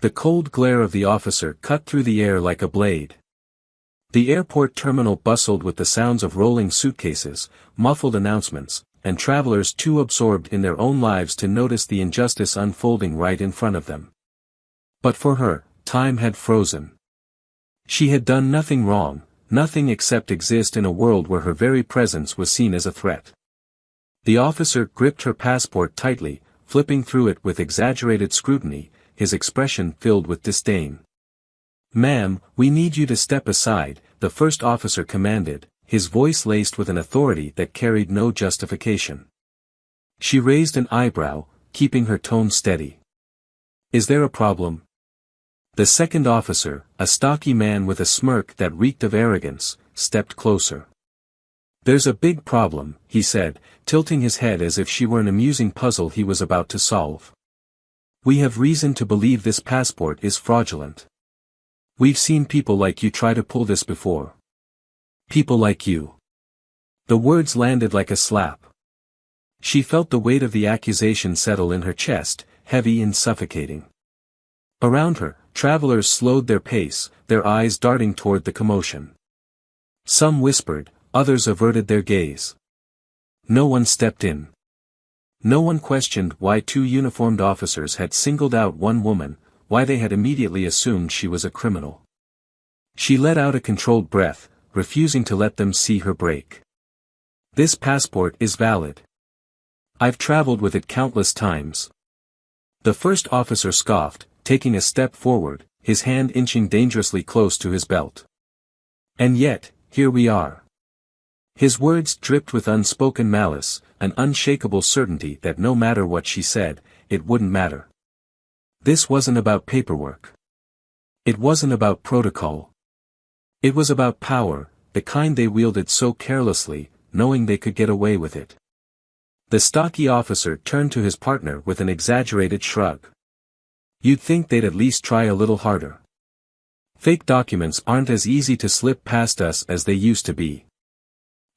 The cold glare of the officer cut through the air like a blade. The airport terminal bustled with the sounds of rolling suitcases, muffled announcements, and travelers too absorbed in their own lives to notice the injustice unfolding right in front of them. But for her, time had frozen. She had done nothing wrong, nothing except exist in a world where her very presence was seen as a threat. The officer gripped her passport tightly, flipping through it with exaggerated scrutiny, his expression filled with disdain. "Ma'am, we need you to step aside," the first officer commanded, his voice laced with an authority that carried no justification. She raised an eyebrow, keeping her tone steady. "Is there a problem?" The second officer, a stocky man with a smirk that reeked of arrogance, stepped closer. "There's a big problem," he said, tilting his head as if she were an amusing puzzle he was about to solve. "We have reason to believe this passport is fraudulent. We've seen people like you try to pull this before. People like you." The words landed like a slap. She felt the weight of the accusation settle in her chest, heavy and suffocating. Around her, travelers slowed their pace, their eyes darting toward the commotion. Some whispered, others averted their gaze. No one stepped in. No one questioned why two uniformed officers had singled out one woman, why they had immediately assumed she was a criminal. She let out a controlled breath, refusing to let them see her break. "This passport is valid. I've traveled with it countless times." The first officer scoffed, taking a step forward, his hand inching dangerously close to his belt. "And yet, here we are." His words dripped with unspoken malice, an unshakable certainty that no matter what she said, it wouldn't matter. This wasn't about paperwork. It wasn't about protocol. It was about power, the kind they wielded so carelessly, knowing they could get away with it. The stocky officer turned to his partner with an exaggerated shrug. "You'd think they'd at least try a little harder. Fake documents aren't as easy to slip past us as they used to be."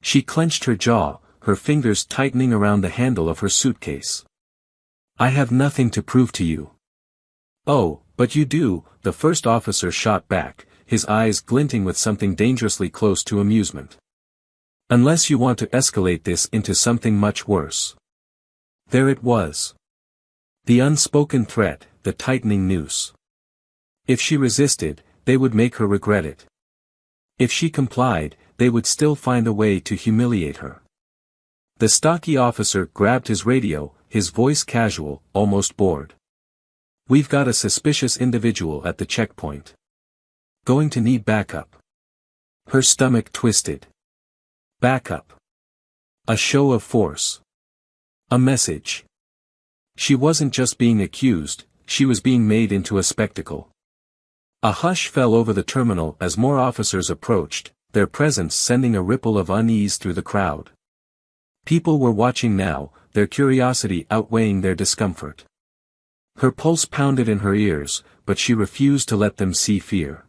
She clenched her jaw, her fingers tightening around the handle of her suitcase. "I have nothing to prove to you." "Oh, but you do," the first officer shot back, his eyes glinting with something dangerously close to amusement. "Unless you want to escalate this into something much worse." There it was. The unspoken threat, the tightening noose. If she resisted, they would make her regret it. If she complied, they would still find a way to humiliate her. The stocky officer grabbed his radio, his voice casual, almost bored. "We've got a suspicious individual at the checkpoint. Going to need backup." Her stomach twisted. Backup. A show of force. A message. She wasn't just being accused, she was being made into a spectacle. A hush fell over the terminal as more officers approached, their presence sending a ripple of unease through the crowd. People were watching now, their curiosity outweighing their discomfort. Her pulse pounded in her ears, but she refused to let them see fear.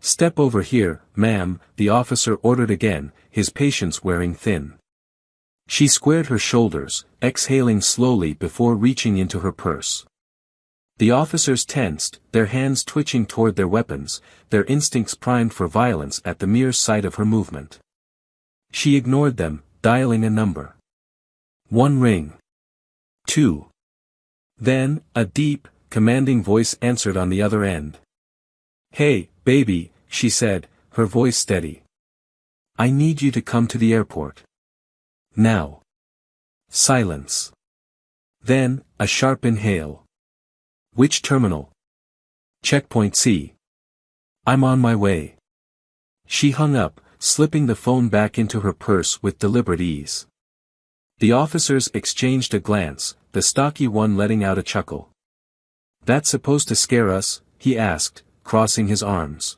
"Step over here, ma'am," the officer ordered again, his patience wearing thin. She squared her shoulders, exhaling slowly before reaching into her purse. The officers tensed, their hands twitching toward their weapons, their instincts primed for violence at the mere sight of her movement. She ignored them, dialing a number. 1 ring. 2. Then, a deep, commanding voice answered on the other end. "Hey, baby," she said, her voice steady. "I need you to come to the airport. Now." Silence. Then, a sharp inhale. "Which terminal?" "Checkpoint C." "I'm on my way." She hung up, slipping the phone back into her purse with deliberate ease. The officers exchanged a glance, the stocky one letting out a chuckle. "That supposed to scare us?" he asked, crossing his arms.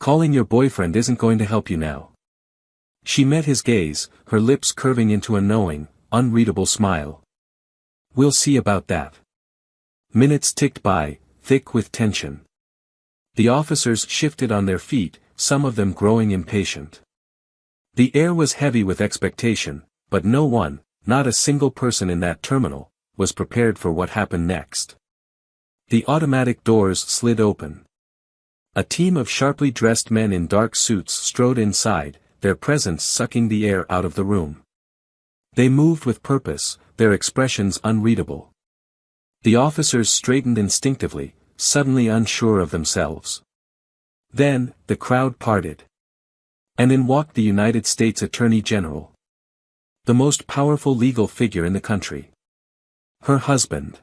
"Calling your boyfriend isn't going to help you now." She met his gaze, her lips curving into a knowing, unreadable smile. "We'll see about that." Minutes ticked by, thick with tension. The officers shifted on their feet, some of them growing impatient. The air was heavy with expectation, but no one, not a single person in that terminal, was prepared for what happened next. The automatic doors slid open. A team of sharply dressed men in dark suits strode inside, their presence sucking the air out of the room. They moved with purpose, their expressions unreadable. The officers straightened instinctively, suddenly unsure of themselves. Then, the crowd parted. And in walked the United States Attorney General. The most powerful legal figure in the country. Her husband.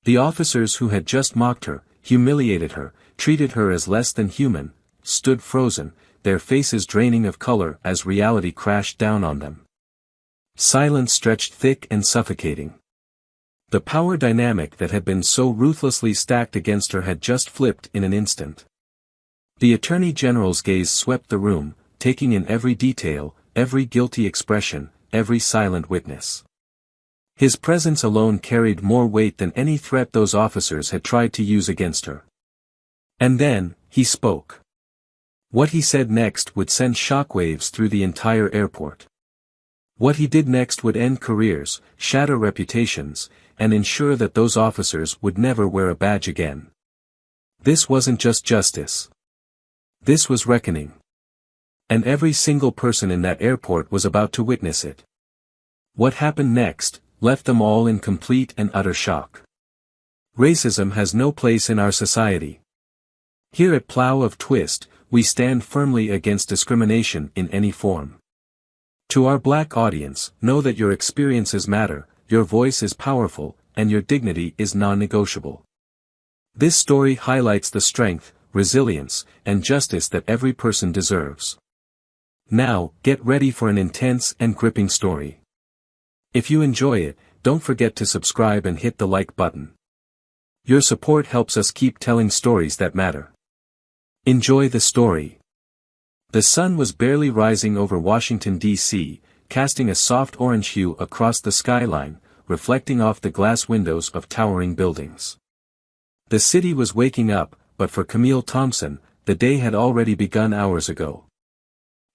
The officers who had just mocked her, humiliated her, treated her as less than human, stood frozen, their faces draining of color as reality crashed down on them. Silence stretched thick and suffocating. The power dynamic that had been so ruthlessly stacked against her had just flipped in an instant. The Attorney General's gaze swept the room, taking in every detail, every guilty expression, every silent witness. His presence alone carried more weight than any threat those officers had tried to use against her. And then, he spoke. What he said next would send shockwaves through the entire airport. What he did next would end careers, shatter reputations, and ensure that those officers would never wear a badge again. This wasn't just justice. This was reckoning. And every single person in that airport was about to witness it. What happened next left them all in complete and utter shock. Racism has no place in our society. Here at Plow of Twist, we stand firmly against discrimination in any form. To our black audience, know that your experiences matter, your voice is powerful, and your dignity is non-negotiable. This story highlights the strength, resilience, and justice that every person deserves. Now, get ready for an intense and gripping story. If you enjoy it, don't forget to subscribe and hit the like button. Your support helps us keep telling stories that matter. Enjoy the story. The sun was barely rising over Washington, D.C., casting a soft orange hue across the skyline, reflecting off the glass windows of towering buildings. The city was waking up, but for Camille Thompson, the day had already begun hours ago.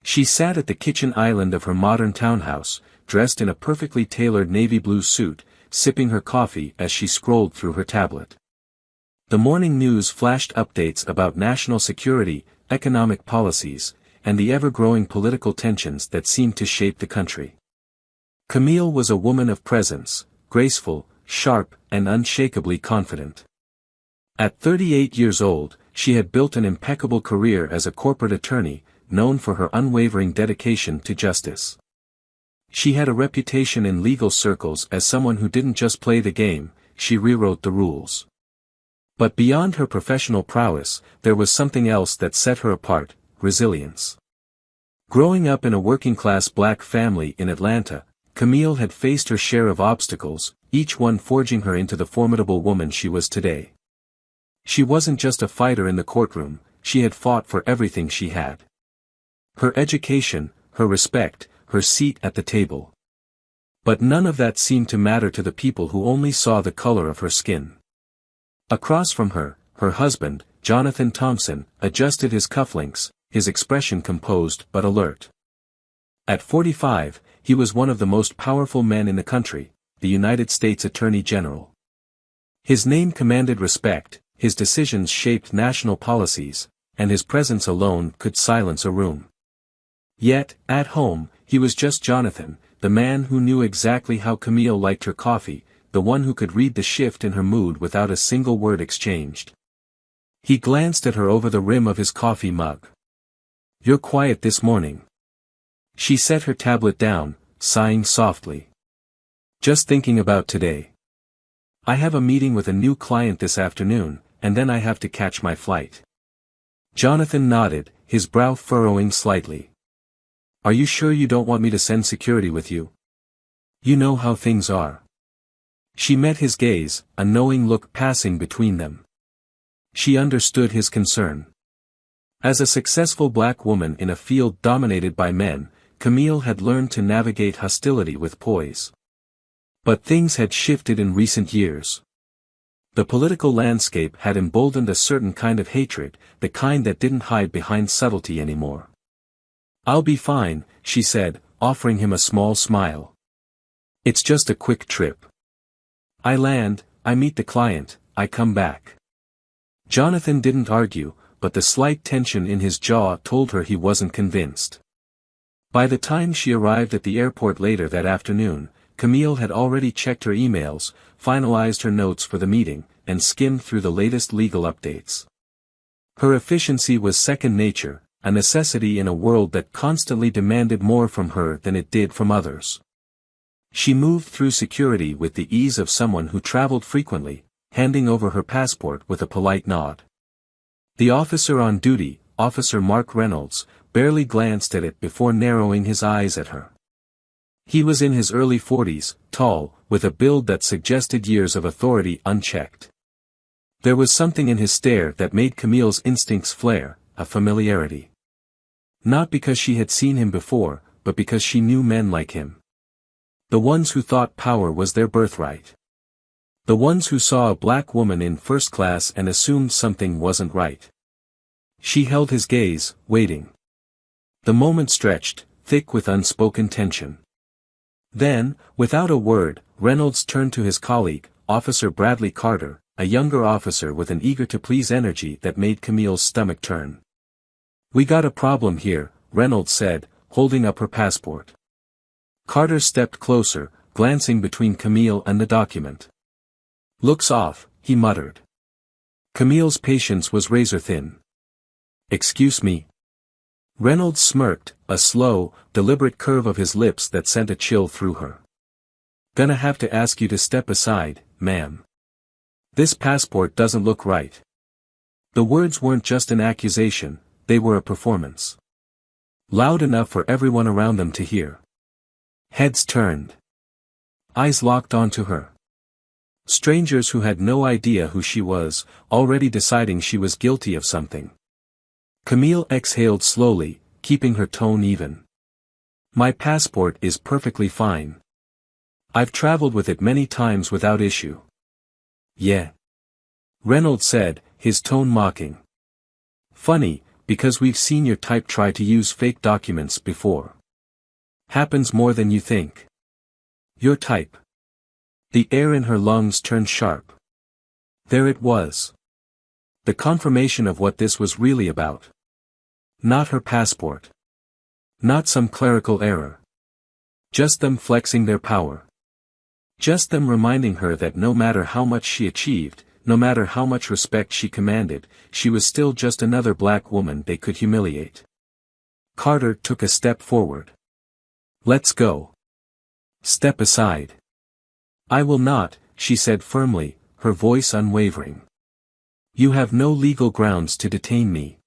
She sat at the kitchen island of her modern townhouse, dressed in a perfectly tailored navy blue suit, sipping her coffee as she scrolled through her tablet. The morning news flashed updates about national security, economic policies, and the ever-growing political tensions that seemed to shape the country. Camille was a woman of presence, graceful, sharp, and unshakably confident. At 38 years old, she had built an impeccable career as a corporate attorney, known for her unwavering dedication to justice. She had a reputation in legal circles as someone who didn't just play the game, she rewrote the rules. But beyond her professional prowess, there was something else that set her apart: resilience. Growing up in a working-class black family in Atlanta, Camille had faced her share of obstacles, each one forging her into the formidable woman she was today. She wasn't just a fighter in the courtroom, she had fought for everything she had. Her education, her respect, her seat at the table. But none of that seemed to matter to the people who only saw the color of her skin. Across from her, her husband, Jonathan Thompson, adjusted his cufflinks, his expression composed but alert. At 45, he was one of the most powerful men in the country, the United States Attorney General. His name commanded respect, his decisions shaped national policies, and his presence alone could silence a room. Yet, at home, he was just Jonathan, the man who knew exactly how Camille liked her coffee, the one who could read the shift in her mood without a single word exchanged. He glanced at her over the rim of his coffee mug. "You're quiet this morning." She set her tablet down, sighing softly. "Just thinking about today. I have a meeting with a new client this afternoon, and then I have to catch my flight." Jonathan nodded, his brow furrowing slightly. "Are you sure you don't want me to send security with you? You know how things are." She met his gaze, a knowing look passing between them. She understood his concern. As a successful black woman in a field dominated by men, Camille had learned to navigate hostility with poise. But things had shifted in recent years. The political landscape had emboldened a certain kind of hatred, the kind that didn't hide behind subtlety anymore. "I'll be fine," she said, offering him a small smile. "It's just a quick trip. I land, I meet the client, I come back. Jonathan didn't argue, but the slight tension in his jaw told her he wasn't convinced. By the time she arrived at the airport later that afternoon, Camille had already checked her emails, finalized her notes for the meeting, and skimmed through the latest legal updates. Her efficiency was second nature, a necessity in a world that constantly demanded more from her than it did from others. She moved through security with the ease of someone who traveled frequently, handing over her passport with a polite nod. The officer on duty, Officer Mark Reynolds, barely glanced at it before narrowing his eyes at her. He was in his early 40s, tall, with a build that suggested years of authority unchecked. There was something in his stare that made Camille's instincts flare, a familiarity. Not because she had seen him before, but because she knew men like him. The ones who thought power was their birthright. The ones who saw a black woman in first class and assumed something wasn't right. She held his gaze, waiting. The moment stretched, thick with unspoken tension. Then, without a word, Reynolds turned to his colleague, Officer Bradley Carter, a younger officer with an eager-to-please energy that made Camille's stomach turn. "We got a problem here," Reynolds said, holding up her passport. Carter stepped closer, glancing between Camille and the document. "Looks off," he muttered. Camille's patience was razor-thin. "Excuse me." Reynolds smirked, a slow, deliberate curve of his lips that sent a chill through her. "Gonna have to ask you to step aside, ma'am. This passport doesn't look right." The words weren't just an accusation, they were a performance. Loud enough for everyone around them to hear. Heads turned. Eyes locked onto her. Strangers who had no idea who she was, already deciding she was guilty of something. Camille exhaled slowly, keeping her tone even. "My passport is perfectly fine. I've traveled with it many times without issue." "Yeah," Reynolds said, his tone mocking. "Funny, because we've seen your type try to use fake documents before. Happens more than you think." "Your type?" The air in her lungs turned sharp. There it was. The confirmation of what this was really about. Not her passport. Not some clerical error. Just them flexing their power. Just them reminding her that no matter how much she achieved, no matter how much respect she commanded, she was still just another black woman they could humiliate. Carter took a step forward. "Let's go." "Step aside." "I will not," she said firmly, her voice unwavering. "You have no legal grounds to detain me."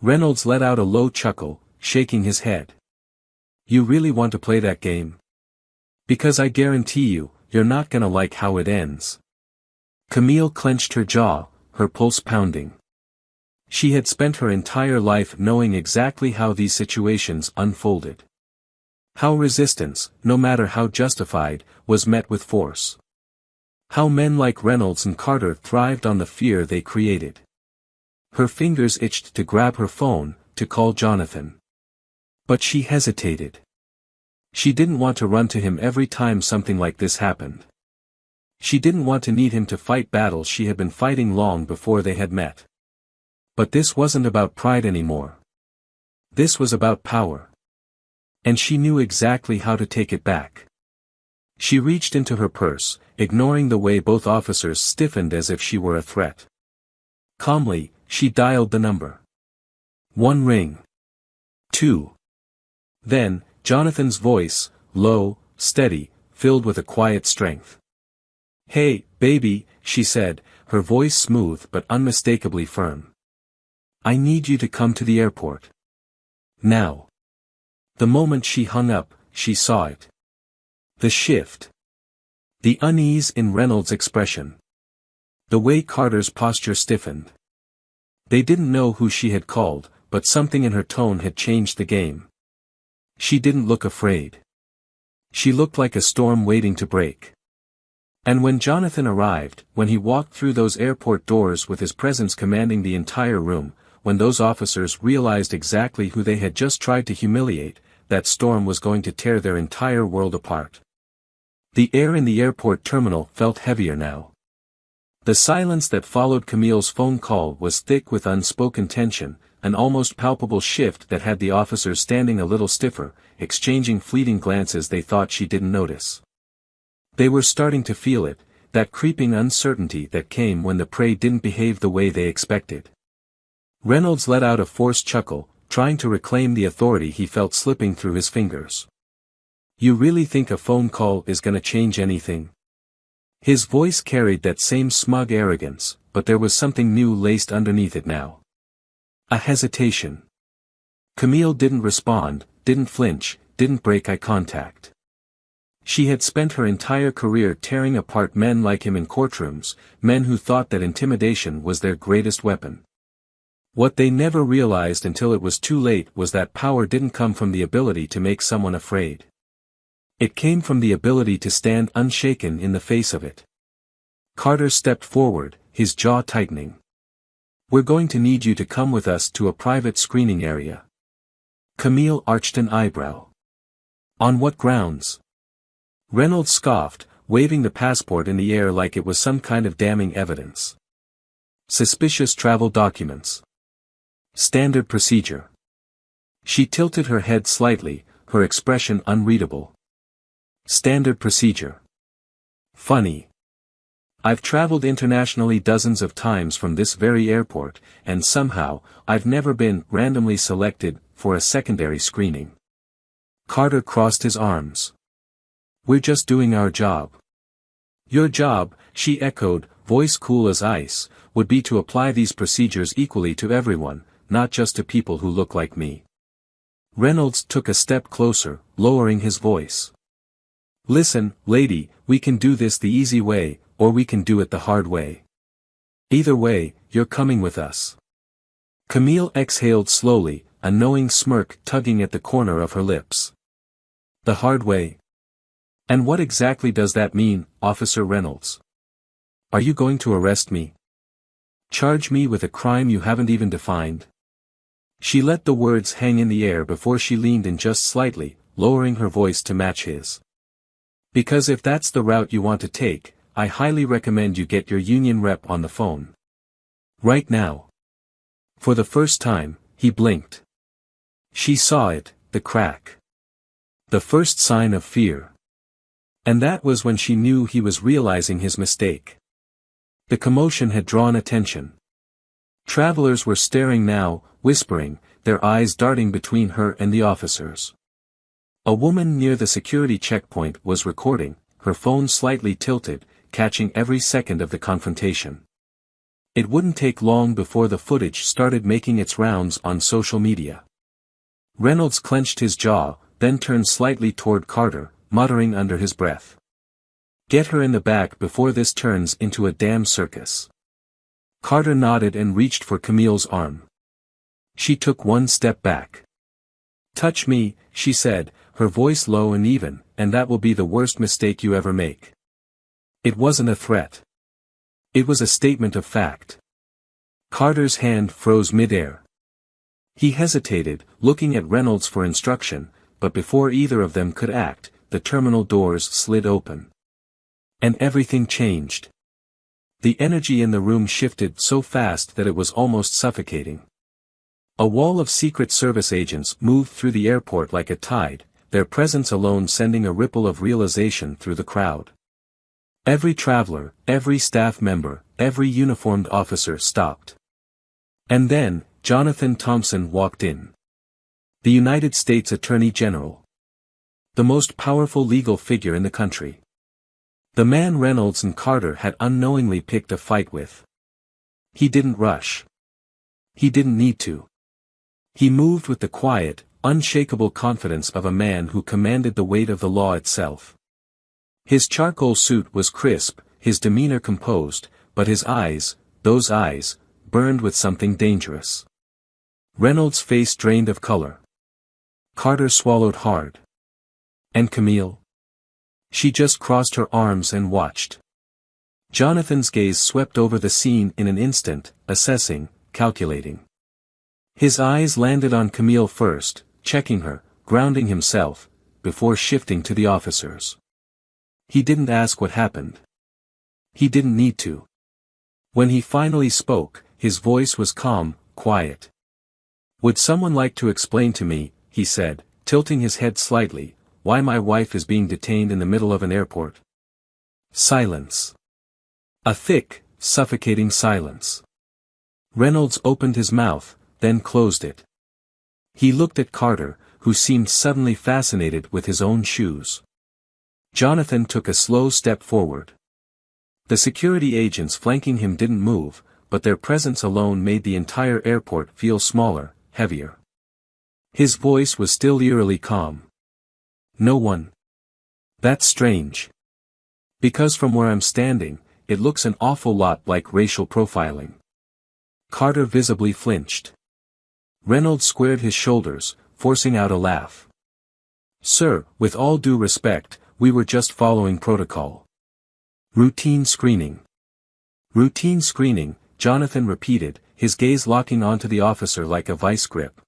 Reynolds let out a low chuckle, shaking his head. "You really want to play that game? Because I guarantee you, you're not gonna like how it ends." Camille clenched her jaw, her pulse pounding. She had spent her entire life knowing exactly how these situations unfolded. How resistance, no matter how justified, was met with force. How men like Reynolds and Carter thrived on the fear they created. Her fingers itched to grab her phone, to call Jonathan. But she hesitated. She didn't want to run to him every time something like this happened. She didn't want to need him to fight battles she had been fighting long before they had met. But this wasn't about pride anymore. This was about power. And she knew exactly how to take it back. She reached into her purse, ignoring the way both officers stiffened as if she were a threat. Calmly, she dialed the number. 1 ring. 2. Then, Jonathan's voice, low, steady, filled with a quiet strength. "Hey, baby," she said, her voice smooth but unmistakably firm. "I need you to come to the airport. Now." The moment she hung up, she saw it. The shift. The unease in Reynolds' expression. The way Carter's posture stiffened. They didn't know who she had called, but something in her tone had changed the game. She didn't look afraid. She looked like a storm waiting to break. And when Jonathan arrived, when he walked through those airport doors with his presence commanding the entire room, when those officers realized exactly who they had just tried to humiliate, that storm was going to tear their entire world apart. The air in the airport terminal felt heavier now. The silence that followed Camille's phone call was thick with unspoken tension, an almost palpable shift that had the officers standing a little stiffer, exchanging fleeting glances they thought she didn't notice. They were starting to feel it, that creeping uncertainty that came when the prey didn't behave the way they expected. Reynolds let out a forced chuckle, trying to reclaim the authority he felt slipping through his fingers. "You really think a phone call is gonna change anything?" His voice carried that same smug arrogance, but there was something new laced underneath it now. A hesitation. Camille didn't respond, didn't flinch, didn't break eye contact. She had spent her entire career tearing apart men like him in courtrooms, men who thought that intimidation was their greatest weapon. What they never realized until it was too late was that power didn't come from the ability to make someone afraid. It came from the ability to stand unshaken in the face of it. Carter stepped forward, his jaw tightening. "We're going to need you to come with us to a private screening area." Camille arched an eyebrow. "On what grounds?" Reynolds scoffed, waving the passport in the air like it was some kind of damning evidence. "Suspicious travel documents. Standard procedure." She tilted her head slightly, her expression unreadable. "Standard procedure. Funny. I've traveled internationally dozens of times from this very airport, and somehow, I've never been randomly selected for a secondary screening." Carter crossed his arms. "We're just doing our job." "Your job," she echoed, voice cool as ice, "would be to apply these procedures equally to everyone, not just to people who look like me." Reynolds took a step closer, lowering his voice. "Listen, lady, we can do this the easy way, or we can do it the hard way. Either way, you're coming with us." Camille exhaled slowly, a knowing smirk tugging at the corner of her lips. "The hard way? And what exactly does that mean, Officer Reynolds? Are you going to arrest me? Charge me with a crime you haven't even defined?" She let the words hang in the air before she leaned in just slightly, lowering her voice to match his. "Because if that's the route you want to take, I highly recommend you get your union rep on the phone. Right now." For the first time, he blinked. She saw it, the crack. The first sign of fear. And that was when she knew he was realizing his mistake. The commotion had drawn attention. Travelers were staring now, whispering, their eyes darting between her and the officers. A woman near the security checkpoint was recording, her phone slightly tilted, catching every second of the confrontation. It wouldn't take long before the footage started making its rounds on social media. Reynolds clenched his jaw, then turned slightly toward Carter, muttering under his breath. "Get her in the back before this turns into a damn circus." Carter nodded and reached for Camille's arm. She took one step back. "Touch me," she said, her voice low and even, "and that will be the worst mistake you ever make." It wasn't a threat. It was a statement of fact. Carter's hand froze mid-air. He hesitated, looking at Reynolds for instruction, but before either of them could act, the terminal doors slid open. And everything changed. The energy in the room shifted so fast that it was almost suffocating. A wall of Secret Service agents moved through the airport like a tide, their presence alone sending a ripple of realization through the crowd. Every traveler, every staff member, every uniformed officer stopped. And then, Jonathan Thompson walked in. The United States Attorney General. The most powerful legal figure in the country. The man Reynolds and Carter had unknowingly picked a fight with. He didn't rush. He didn't need to. He moved with the quiet, unshakable confidence of a man who commanded the weight of the law itself. His charcoal suit was crisp, his demeanor composed, but his eyes, those eyes, burned with something dangerous. Reynolds' face drained of color. Carter swallowed hard. And Camille? She just crossed her arms and watched. Jonathan's gaze swept over the scene in an instant, assessing, calculating. His eyes landed on Camille first, checking her, grounding himself, before shifting to the officers. He didn't ask what happened. He didn't need to. When he finally spoke, his voice was calm, quiet. "Would someone like to explain to me," he said, tilting his head slightly, "why my wife is being detained in the middle of an airport?" Silence. A thick, suffocating silence. Reynolds opened his mouth, then closed it. He looked at Carter, who seemed suddenly fascinated with his own shoes. Jonathan took a slow step forward. The security agents flanking him didn't move, but their presence alone made the entire airport feel smaller, heavier. His voice was still eerily calm. "No one. That's strange. Because from where I'm standing, it looks an awful lot like racial profiling." Carter visibly flinched. Reynolds squared his shoulders, forcing out a laugh. "Sir, with all due respect, we were just following protocol. Routine screening." "Routine screening," Jonathan repeated, his gaze locking onto the officer like a vice grip.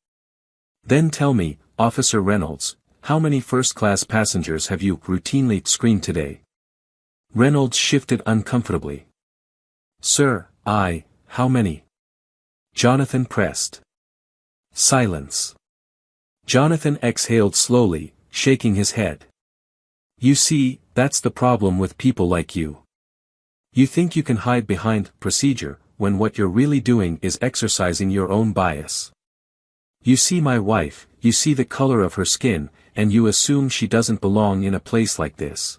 "Then tell me, Officer Reynolds, how many first-class passengers have you routinely screened today?" Reynolds shifted uncomfortably. "Sir, how many?" Jonathan pressed. Silence. Jonathan exhaled slowly, shaking his head. "You see, that's the problem with people like you. You think you can hide behind procedure, when what you're really doing is exercising your own bias. You see my wife, you see the color of her skin, and you assume she doesn't belong in a place like this.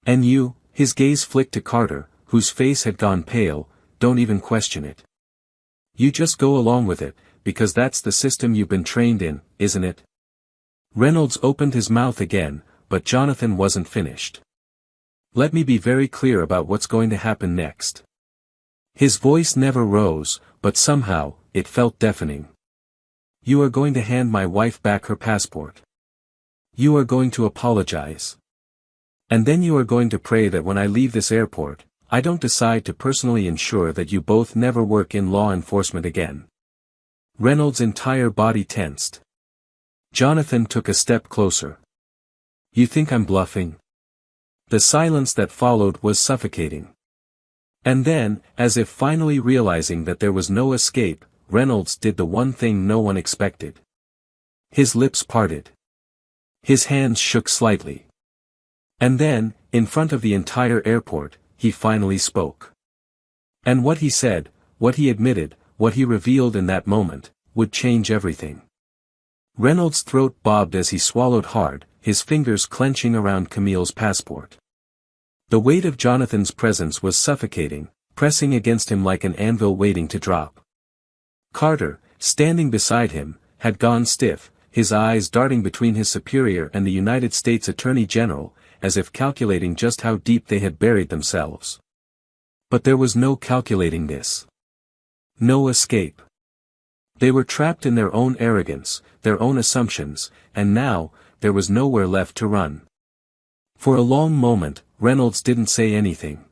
And you," his gaze flicked to Carter, whose face had gone pale, "don't even question it. You just go along with it, because that's the system you've been trained in, isn't it?" Reynolds opened his mouth again, but Jonathan wasn't finished. "Let me be very clear about what's going to happen next." His voice never rose, but somehow, it felt deafening. "You are going to hand my wife back her passport. You are going to apologize. And then you are going to pray that when I leave this airport, I don't decide to personally ensure that you both never work in law enforcement again." Reynolds' entire body tensed. Jonathan took a step closer. "You think I'm bluffing?" The silence that followed was suffocating. And then, as if finally realizing that there was no escape, Reynolds did the one thing no one expected. His lips parted. His hands shook slightly. And then, in front of the entire airport, he finally spoke. And what he said, what he admitted, what he revealed in that moment, would change everything. Reynolds' throat bobbed as he swallowed hard, his fingers clenching around Camille's passport. The weight of Jonathan's presence was suffocating, pressing against him like an anvil waiting to drop. Carter, standing beside him, had gone stiff, his eyes darting between his superior and the United States Attorney General, as if calculating just how deep they had buried themselves. But there was no calculating this. No escape. They were trapped in their own arrogance, their own assumptions, and now, there was nowhere left to run. For a long moment, Reynolds didn't say anything.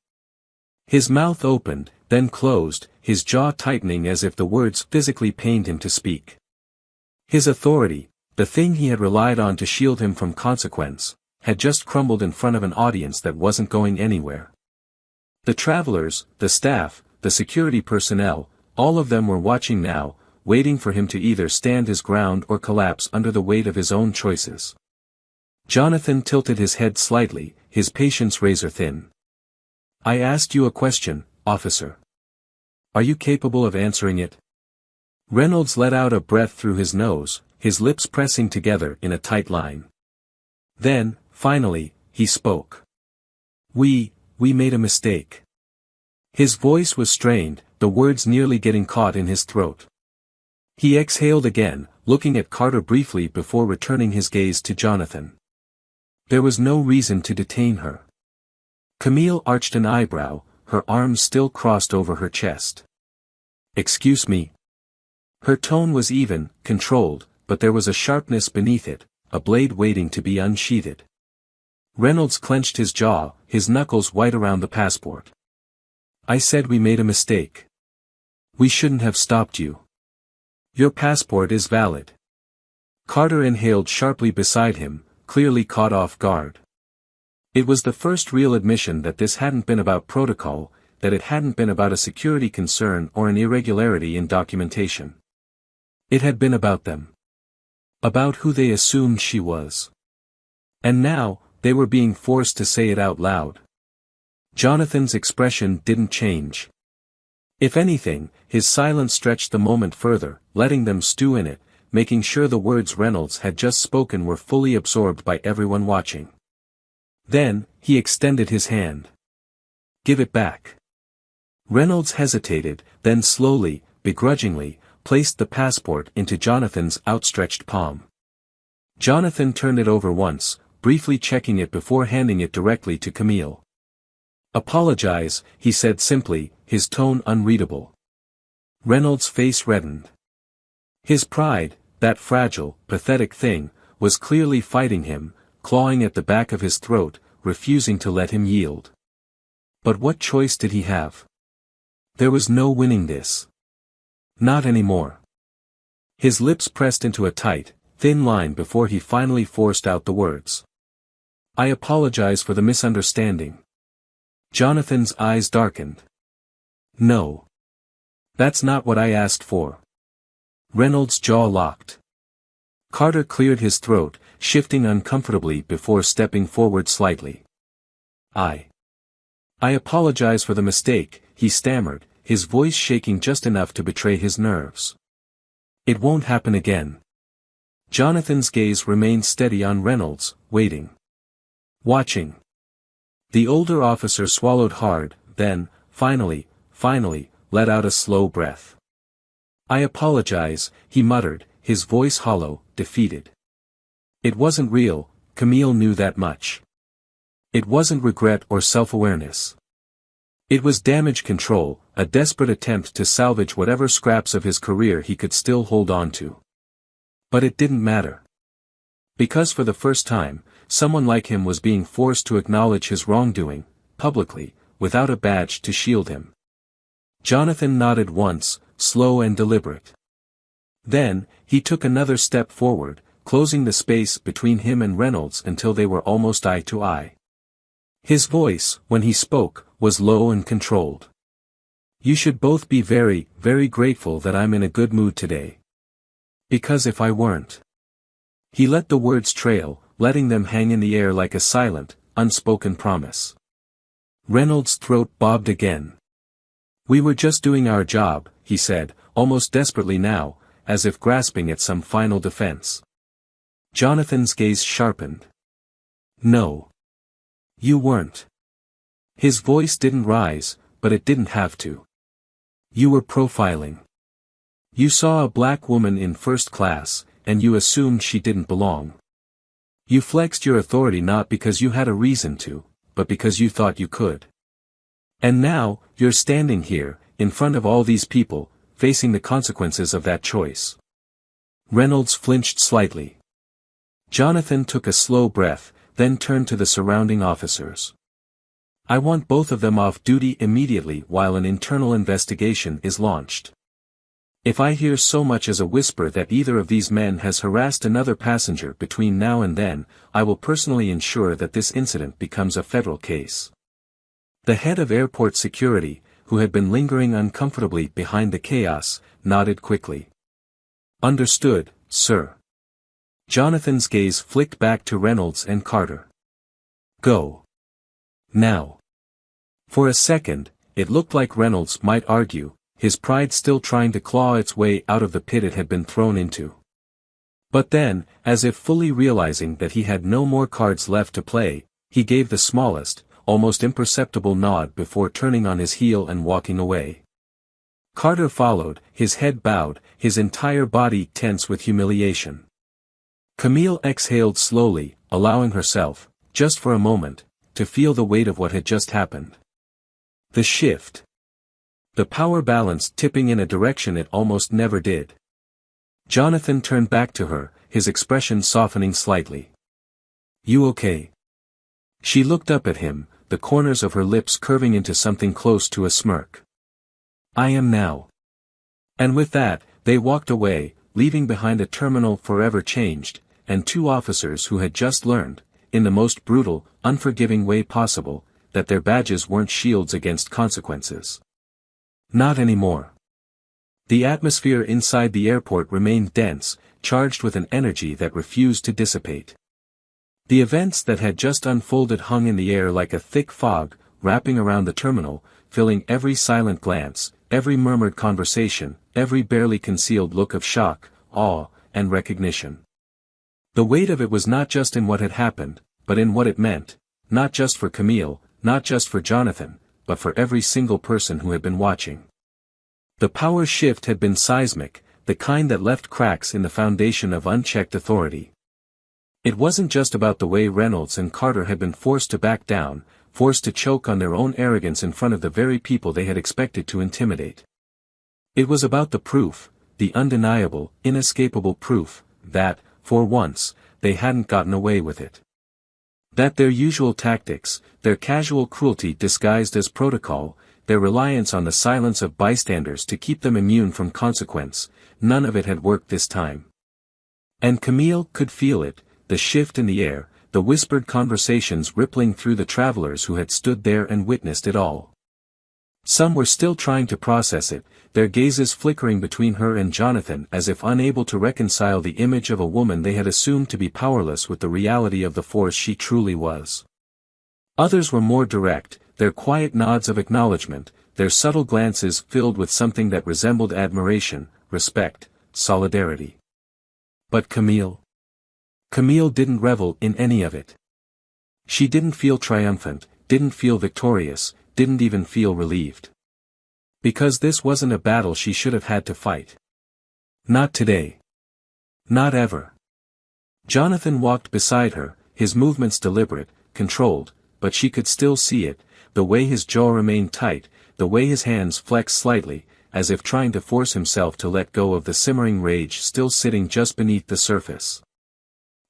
His mouth opened, then closed, his jaw tightening as if the words physically pained him to speak. His authority, the thing he had relied on to shield him from consequence, had just crumbled in front of an audience that wasn't going anywhere. The travelers, the staff, the security personnel, all of them were watching now, waiting for him to either stand his ground or collapse under the weight of his own choices. Jonathan tilted his head slightly, his patience razor-thin. "I asked you a question, officer. Are you capable of answering it?" Reynolds let out a breath through his nose, his lips pressing together in a tight line. Then, finally, he spoke. We made a mistake." His voice was strained, the words nearly getting caught in his throat. He exhaled again, looking at Carter briefly before returning his gaze to Jonathan. There was no reason to detain her. Camille arched an eyebrow, her arms still crossed over her chest. "Excuse me." Her tone was even, controlled, but there was a sharpness beneath it, a blade waiting to be unsheathed. Reynolds clenched his jaw, his knuckles white around the passport. "I said we made a mistake. We shouldn't have stopped you. Your passport is valid." Carter inhaled sharply beside him, clearly caught off guard. It was the first real admission that this hadn't been about protocol, that it hadn't been about a security concern or an irregularity in documentation. It had been about them. About who they assumed she was. And now, they were being forced to say it out loud. Jonathan's expression didn't change. If anything, his silence stretched the moment further, letting them stew in it, making sure the words Reynolds had just spoken were fully absorbed by everyone watching. Then, he extended his hand. "Give it back." Reynolds hesitated, then slowly, begrudgingly, placed the passport into Jonathan's outstretched palm. Jonathan turned it over once, briefly checking it before handing it directly to Camille. "Apologize," he said simply, his tone unreadable. Reynolds' face reddened. His pride, that fragile, pathetic thing, was clearly fighting him, clawing at the back of his throat, refusing to let him yield. But what choice did he have? There was no winning this. Not anymore. His lips pressed into a tight, thin line before he finally forced out the words. "I apologize for the misunderstanding." Jonathan's eyes darkened. "No. That's not what I asked for." Reynolds' jaw locked. Carter cleared his throat, shifting uncomfortably before stepping forward slightly. I apologize for the mistake," he stammered, his voice shaking just enough to betray his nerves. "It won't happen again." Jonathan's gaze remained steady on Reynolds, waiting. Watching. The older officer swallowed hard, then, finally, let out a slow breath. "I apologize," he muttered, his voice hollow, defeated. It wasn't real, Camille knew that much. It wasn't regret or self-awareness. It was damage control, a desperate attempt to salvage whatever scraps of his career he could still hold on to. But it didn't matter. Because for the first time, someone like him was being forced to acknowledge his wrongdoing, publicly, without a badge to shield him. Jonathan nodded once, slow and deliberate. Then, he took another step forward, closing the space between him and Reynolds until they were almost eye to eye. His voice, when he spoke, was low and controlled. "You should both be very, very grateful that I'm in a good mood today. Because if I weren't..." He let the words trail, letting them hang in the air like a silent, unspoken promise. Reynolds' throat bobbed again. "We were just doing our job," he said, almost desperately now, as if grasping at some final defense. Jonathan's gaze sharpened. "No. You weren't." His voice didn't rise, but it didn't have to. "You were profiling. You saw a black woman in first class, and you assumed she didn't belong. You flexed your authority not because you had a reason to, but because you thought you could. And now, you're standing here, in front of all these people, facing the consequences of that choice." Reynolds flinched slightly. Jonathan took a slow breath, then turned to the surrounding officers. "I want both of them off duty immediately while an internal investigation is launched. If I hear so much as a whisper that either of these men has harassed another passenger between now and then, I will personally ensure that this incident becomes a federal case." The head of airport security, who had been lingering uncomfortably behind the chaos, nodded quickly. "Understood, sir." Jonathan's gaze flicked back to Reynolds and Carter. "Go. Now." For a second, it looked like Reynolds might argue, his pride still trying to claw its way out of the pit it had been thrown into. But then, as if fully realizing that he had no more cards left to play, he gave the smallest, almost imperceptible nod before turning on his heel and walking away. Carter followed, his head bowed, his entire body tense with humiliation. Camille exhaled slowly, allowing herself, just for a moment, to feel the weight of what had just happened. The shift. The power balance tipping in a direction it almost never did. Jonathan turned back to her, his expression softening slightly. "You okay?" She looked up at him, the corners of her lips curving into something close to a smirk. "I am now." And with that, they walked away, leaving behind a terminal forever changed, and two officers who had just learned, in the most brutal, unforgiving way possible, that their badges weren't shields against consequences. Not anymore. The atmosphere inside the airport remained dense, charged with an energy that refused to dissipate. The events that had just unfolded hung in the air like a thick fog, wrapping around the terminal, filling every silent glance, every murmured conversation, every barely concealed look of shock, awe, and recognition. The weight of it was not just in what had happened, but in what it meant, not just for Camille, not just for Jonathan, but for every single person who had been watching. The power shift had been seismic, the kind that left cracks in the foundation of unchecked authority. It wasn't just about the way Reynolds and Carter had been forced to back down, forced to choke on their own arrogance in front of the very people they had expected to intimidate. It was about the proof, the undeniable, inescapable proof, that, for once, they hadn't gotten away with it. That their usual tactics, their casual cruelty disguised as protocol, their reliance on the silence of bystanders to keep them immune from consequence, none of it had worked this time. And Camille could feel it, the shift in the air, the whispered conversations rippling through the travelers who had stood there and witnessed it all. Some were still trying to process it, their gazes flickering between her and Jonathan as if unable to reconcile the image of a woman they had assumed to be powerless with the reality of the force she truly was. Others were more direct, their quiet nods of acknowledgement, their subtle glances filled with something that resembled admiration, respect, solidarity. But Camille didn't revel in any of it. She didn't feel triumphant, didn't feel victorious, didn't even feel relieved. Because this wasn't a battle she should have had to fight. Not today. Not ever. Jonathan walked beside her, his movements deliberate, controlled, but she could still see it, the way his jaw remained tight, the way his hands flexed slightly, as if trying to force himself to let go of the simmering rage still sitting just beneath the surface.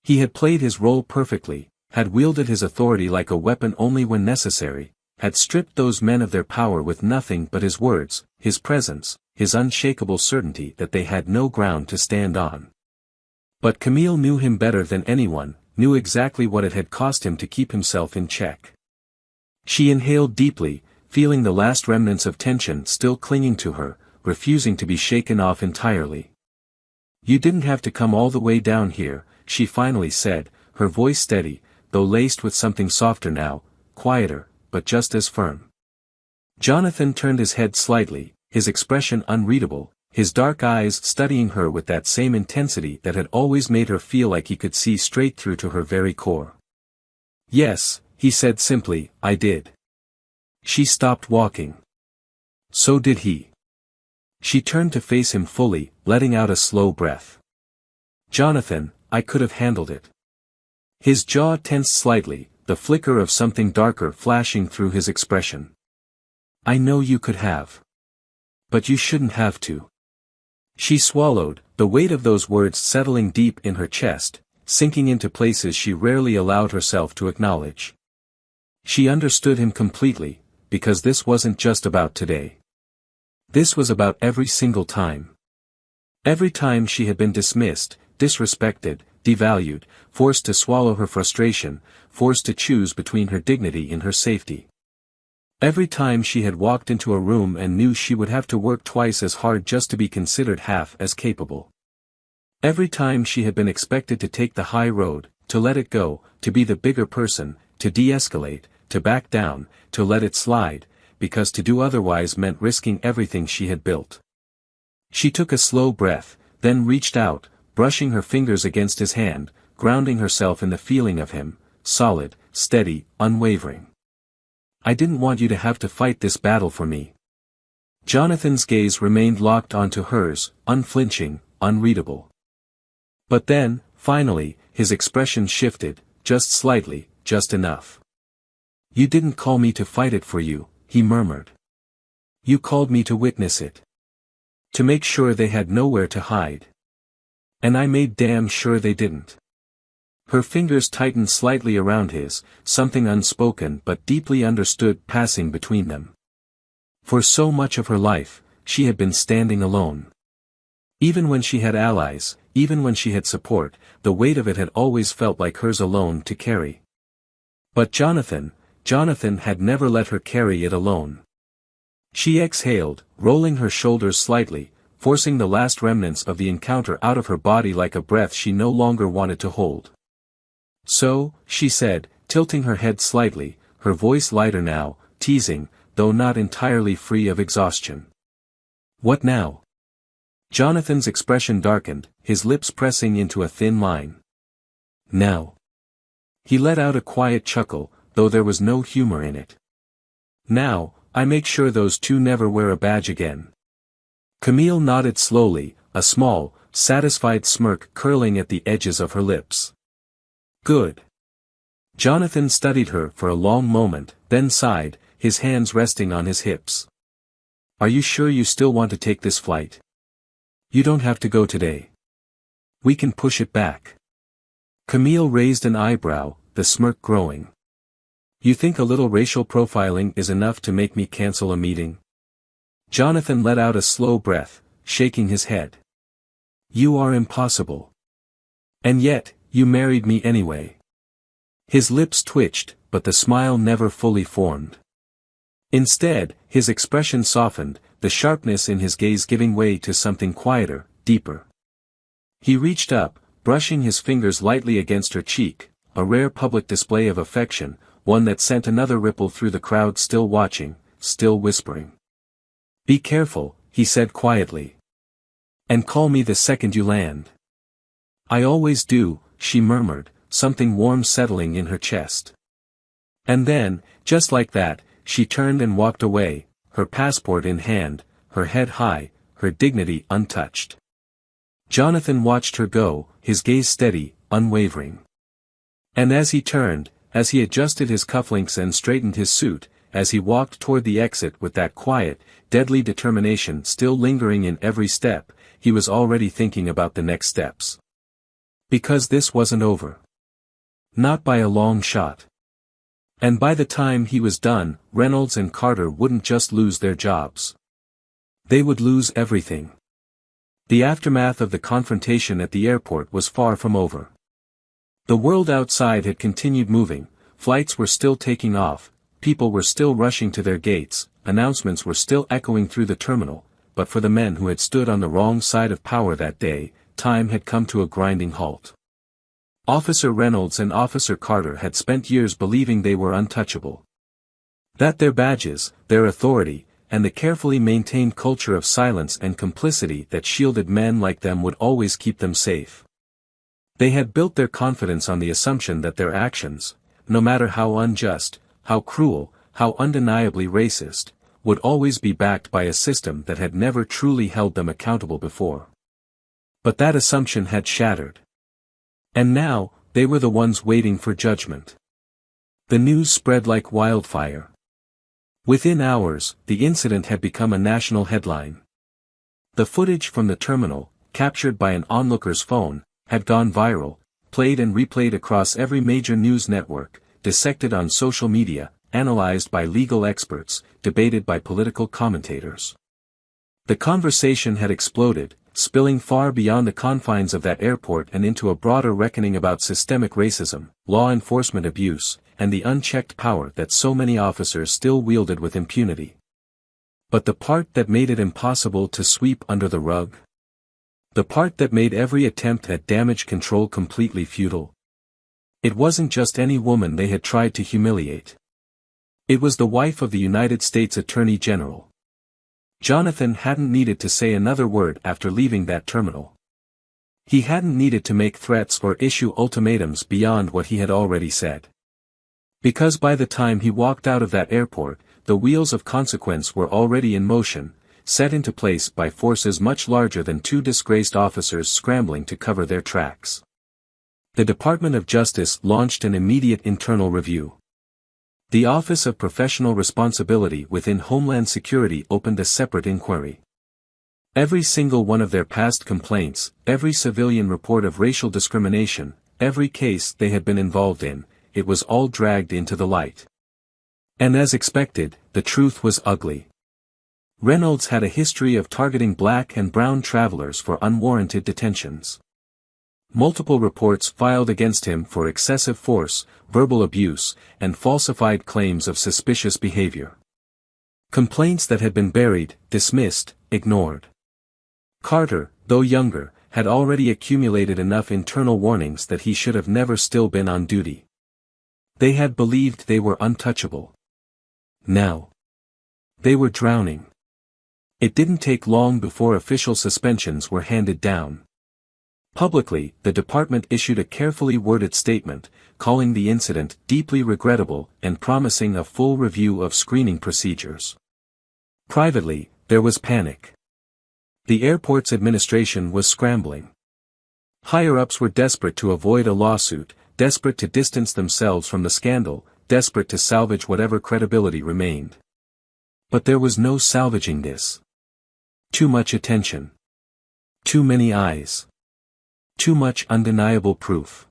He had played his role perfectly, had wielded his authority like a weapon only when necessary, had stripped those men of their power with nothing but his words, his presence, his unshakable certainty that they had no ground to stand on. But Camille knew him better than anyone, knew exactly what it had cost him to keep himself in check. She inhaled deeply, feeling the last remnants of tension still clinging to her, refusing to be shaken off entirely. "You didn't have to come all the way down here," she finally said, her voice steady, though laced with something softer now, quieter, but just as firm. Jonathan turned his head slightly, his expression unreadable, his dark eyes studying her with that same intensity that had always made her feel like he could see straight through to her very core. "Yes," he said simply, "I did." She stopped walking. So did he. She turned to face him fully, letting out a slow breath. "Jonathan, I could have handled it." His jaw tensed slightly, the flicker of something darker flashing through his expression. "I know you could have. But you shouldn't have to." She swallowed, the weight of those words settling deep in her chest, sinking into places she rarely allowed herself to acknowledge. She understood him completely, because this wasn't just about today. This was about every single time. Every time she had been dismissed, disrespected, devalued, forced to swallow her frustration, forced to choose between her dignity and her safety. Every time she had walked into a room and knew she would have to work twice as hard just to be considered half as capable. Every time she had been expected to take the high road, to let it go, to be the bigger person, to de-escalate, to back down, to let it slide, because to do otherwise meant risking everything she had built. She took a slow breath, then reached out, brushing her fingers against his hand, grounding herself in the feeling of him, solid, steady, unwavering. "I didn't want you to have to fight this battle for me." Jonathan's gaze remained locked onto hers, unflinching, unreadable. But then, finally, his expression shifted, just slightly, just enough. "You didn't call me to fight it for you," he murmured. "You called me to witness it. To make sure they had nowhere to hide. And I made damn sure they didn't." Her fingers tightened slightly around his, something unspoken but deeply understood passing between them. For so much of her life, she had been standing alone. Even when she had allies, even when she had support, the weight of it had always felt like hers alone to carry. But Jonathan Jonathan had never let her carry it alone. She exhaled, rolling her shoulders slightly, forcing the last remnants of the encounter out of her body like a breath she no longer wanted to hold. "So," she said, tilting her head slightly, her voice lighter now, teasing, though not entirely free of exhaustion. "What now?" Jonathan's expression darkened, his lips pressing into a thin line. "Now." He let out a quiet chuckle, though there was no humor in it. "Now, I make sure those two never wear a badge again." Camille nodded slowly, a small, satisfied smirk curling at the edges of her lips. "Good." Jonathan studied her for a long moment, then sighed, his hands resting on his hips. "Are you sure you still want to take this flight? You don't have to go today. We can push it back." Camille raised an eyebrow, the smirk growing. "You think a little racial profiling is enough to make me cancel a meeting?" Jonathan let out a slow breath, shaking his head. "You are impossible. And yet, you married me anyway." His lips twitched, but the smile never fully formed. Instead, his expression softened, the sharpness in his gaze giving way to something quieter, deeper. He reached up, brushing his fingers lightly against her cheek, a rare public display of affection, one that sent another ripple through the crowd still watching, still whispering. "Be careful," he said quietly. "And call me the second you land." "I always do," she murmured, something warm settling in her chest. And then, just like that, she turned and walked away, her passport in hand, her head high, her dignity untouched. Jonathan watched her go, his gaze steady, unwavering. And as he turned, as he adjusted his cufflinks and straightened his suit, as he walked toward the exit with that quiet, deadly determination still lingering in every step, he was already thinking about the next steps. Because this wasn't over. Not by a long shot. And by the time he was done, Reynolds and Carter wouldn't just lose their jobs. They would lose everything. The aftermath of the confrontation at the airport was far from over. The world outside had continued moving, flights were still taking off, people were still rushing to their gates, announcements were still echoing through the terminal, but for the men who had stood on the wrong side of power that day, time had come to a grinding halt. Officer Reynolds and Officer Carter had spent years believing they were untouchable. That their badges, their authority, and the carefully maintained culture of silence and complicity that shielded men like them would always keep them safe. They had built their confidence on the assumption that their actions, no matter how unjust, how cruel, how undeniably racist, would always be backed by a system that had never truly held them accountable before. But that assumption had shattered. And now, they were the ones waiting for judgment. The news spread like wildfire. Within hours, the incident had become a national headline. The footage from the terminal, captured by an onlooker's phone, had gone viral, played and replayed across every major news network, dissected on social media, analyzed by legal experts, debated by political commentators. The conversation had exploded, spilling far beyond the confines of that airport and into a broader reckoning about systemic racism, law enforcement abuse, and the unchecked power that so many officers still wielded with impunity. But the part that made it impossible to sweep under the rug? The part that made every attempt at damage control completely futile? It wasn't just any woman they had tried to humiliate. It was the wife of the United States Attorney General. Jonathan hadn't needed to say another word after leaving that terminal. He hadn't needed to make threats or issue ultimatums beyond what he had already said. Because by the time he walked out of that airport, the wheels of consequence were already in motion, set into place by forces much larger than two disgraced officers scrambling to cover their tracks. The Department of Justice launched an immediate internal review. The Office of Professional Responsibility within Homeland Security opened a separate inquiry. Every single one of their past complaints, every civilian report of racial discrimination, every case they had been involved in, it was all dragged into the light. And as expected, the truth was ugly. Reynolds had a history of targeting black and brown travelers for unwarranted detentions. Multiple reports filed against him for excessive force, verbal abuse, and falsified claims of suspicious behavior. Complaints that had been buried, dismissed, ignored. Carter, though younger, had already accumulated enough internal warnings that he should have never still been on duty. They had believed they were untouchable. Now they were drowning. It didn't take long before official suspensions were handed down. Publicly, the department issued a carefully worded statement, calling the incident deeply regrettable and promising a full review of screening procedures. Privately, there was panic. The airport's administration was scrambling. Higher-ups were desperate to avoid a lawsuit, desperate to distance themselves from the scandal, desperate to salvage whatever credibility remained. But there was no salvaging this. Too much attention. Too many eyes. Too much undeniable proof.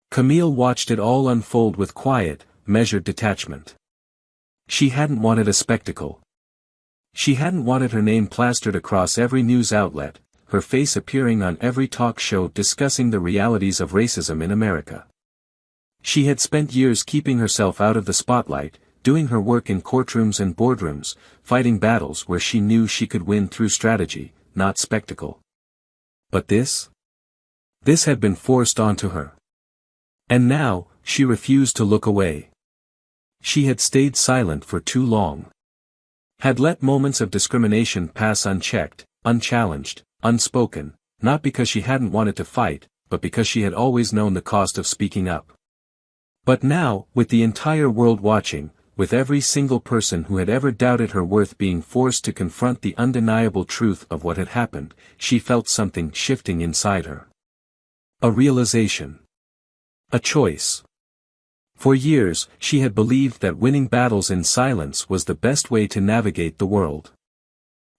Camille watched it all unfold with quiet, measured detachment. She hadn't wanted a spectacle. She hadn't wanted her name plastered across every news outlet, her face appearing on every talk show discussing the realities of racism in America. She had spent years keeping herself out of the spotlight, doing her work in courtrooms and boardrooms, fighting battles where she knew she could win through strategy, not spectacle. But this had been forced onto her. And now, she refused to look away. She had stayed silent for too long. Had let moments of discrimination pass unchecked, unchallenged, unspoken, not because she hadn't wanted to fight, but because she had always known the cost of speaking up. But now, with the entire world watching, with every single person who had ever doubted her worth being forced to confront the undeniable truth of what had happened, she felt something shifting inside her. A realization. A choice. For years, she had believed that winning battles in silence was the best way to navigate the world.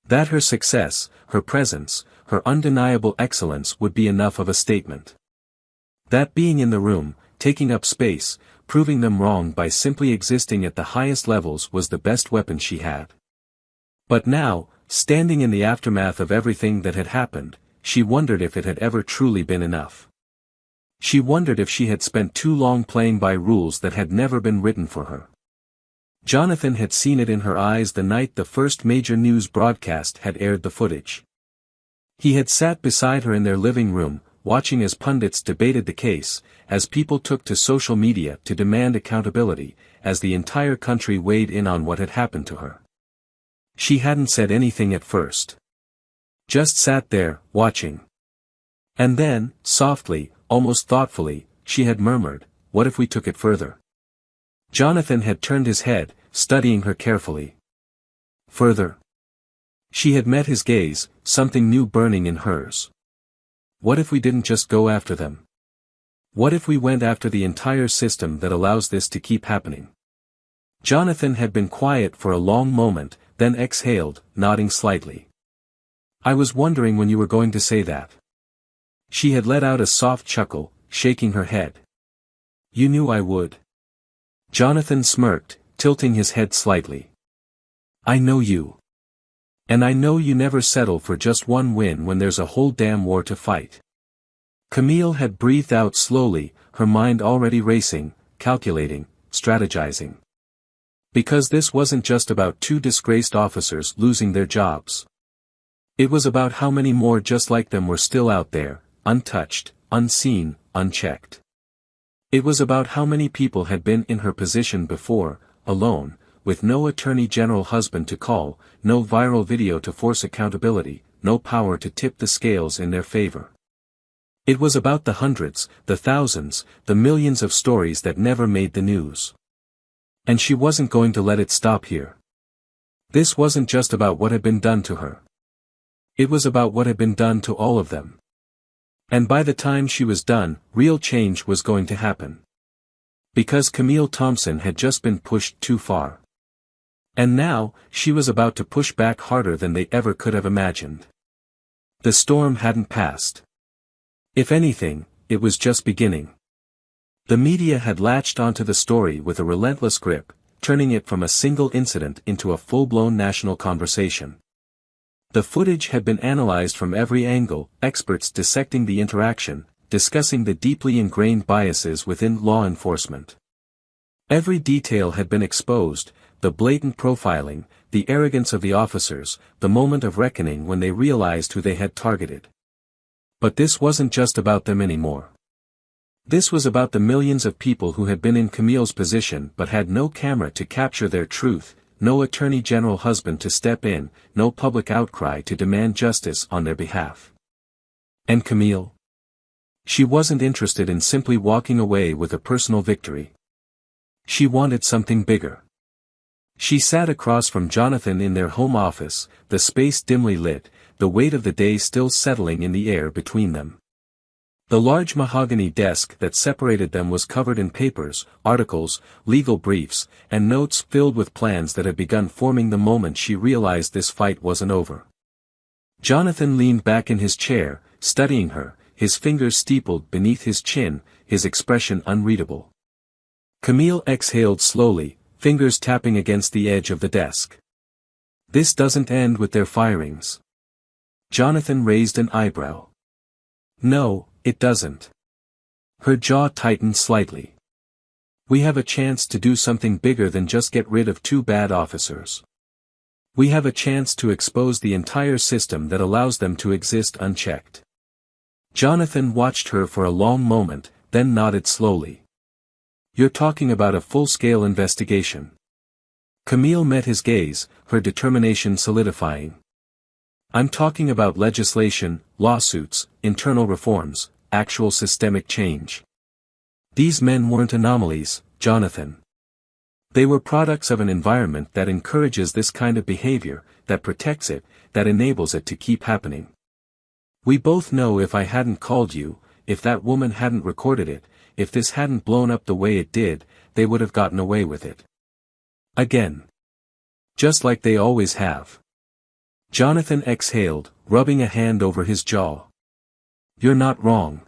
That her success, her presence, her undeniable excellence would be enough of a statement. That being in the room, taking up space, proving them wrong by simply existing at the highest levels was the best weapon she had. But now, standing in the aftermath of everything that had happened, she wondered if it had ever truly been enough. She wondered if she had spent too long playing by rules that had never been written for her. Jonathan had seen it in her eyes the night the first major news broadcast had aired the footage. He had sat beside her in their living room, watching as pundits debated the case, as people took to social media to demand accountability, as the entire country weighed in on what had happened to her. She hadn't said anything at first. Just sat there, watching. And then, softly, almost thoughtfully, she had murmured, "What if we took it further?" Jonathan had turned his head, studying her carefully. Further. She had met his gaze, something new burning in hers. What if we didn't just go after them? What if we went after the entire system that allows this to keep happening? Jonathan had been quiet for a long moment, then exhaled, nodding slightly. "I was wondering when you were going to say that." She had let out a soft chuckle, shaking her head. "You knew I would." Jonathan smirked, tilting his head slightly. "I know you. And I know you never settle for just one win when there's a whole damn war to fight." Camille had breathed out slowly, her mind already racing, calculating, strategizing. Because this wasn't just about two disgraced officers losing their jobs. It was about how many more just like them were still out there, untouched, unseen, unchecked. It was about how many people had been in her position before, alone, with no attorney general husband to call, no viral video to force accountability, no power to tip the scales in their favor. It was about the hundreds, the thousands, the millions of stories that never made the news. And she wasn't going to let it stop here. This wasn't just about what had been done to her. It was about what had been done to all of them. And by the time she was done, real change was going to happen. Because Camille Thompson had just been pushed too far. And now, she was about to push back harder than they ever could have imagined. The storm hadn't passed. If anything, it was just beginning. The media had latched onto the story with a relentless grip, turning it from a single incident into a full-blown national conversation. The footage had been analyzed from every angle, experts dissecting the interaction, discussing the deeply ingrained biases within law enforcement. Every detail had been exposed, the blatant profiling, the arrogance of the officers, the moment of reckoning when they realized who they had targeted. But this wasn't just about them anymore. This was about the millions of people who had been in Camille's position but had no camera to capture their truth, no attorney general husband to step in, no public outcry to demand justice on their behalf. And Camille? She wasn't interested in simply walking away with a personal victory. She wanted something bigger. She sat across from Jonathan in their home office, the space dimly lit, the weight of the day still settling in the air between them. The large mahogany desk that separated them was covered in papers, articles, legal briefs, and notes filled with plans that had begun forming the moment she realized this fight wasn't over. Jonathan leaned back in his chair, studying her, his fingers steepled beneath his chin, his expression unreadable. Camille exhaled slowly, fingers tapping against the edge of the desk. This doesn't end with their firings. Jonathan raised an eyebrow. No, it doesn't. Her jaw tightened slightly. We have a chance to do something bigger than just get rid of 2 bad officers. We have a chance to expose the entire system that allows them to exist unchecked. Jonathan watched her for a long moment, then nodded slowly. You're talking about a full-scale investigation. Camille met his gaze, her determination solidifying. I'm talking about legislation, lawsuits, internal reforms, actual systemic change. These men weren't anomalies, Jonathan. They were products of an environment that encourages this kind of behavior, that protects it, that enables it to keep happening. We both know if I hadn't called you, if that woman hadn't recorded it, if this hadn't blown up the way it did, they would have gotten away with it. Again. Just like they always have. Jonathan exhaled, rubbing a hand over his jaw. You're not wrong.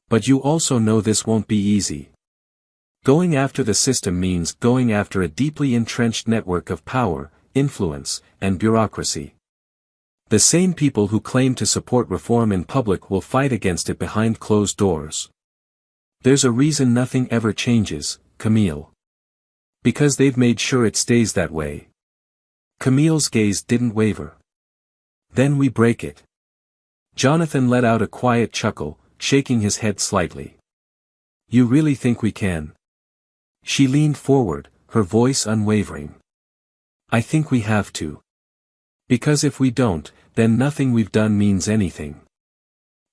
But you also know this won't be easy. Going after the system means going after a deeply entrenched network of power, influence, and bureaucracy. The same people who claim to support reform in public will fight against it behind closed doors. There's a reason nothing ever changes, Camille. Because they've made sure it stays that way. Camille's gaze didn't waver. Then we break it. Jonathan let out a quiet chuckle, shaking his head slightly. You really think we can? She leaned forward, her voice unwavering. I think we have to. Because if we don't, then nothing we've done means anything.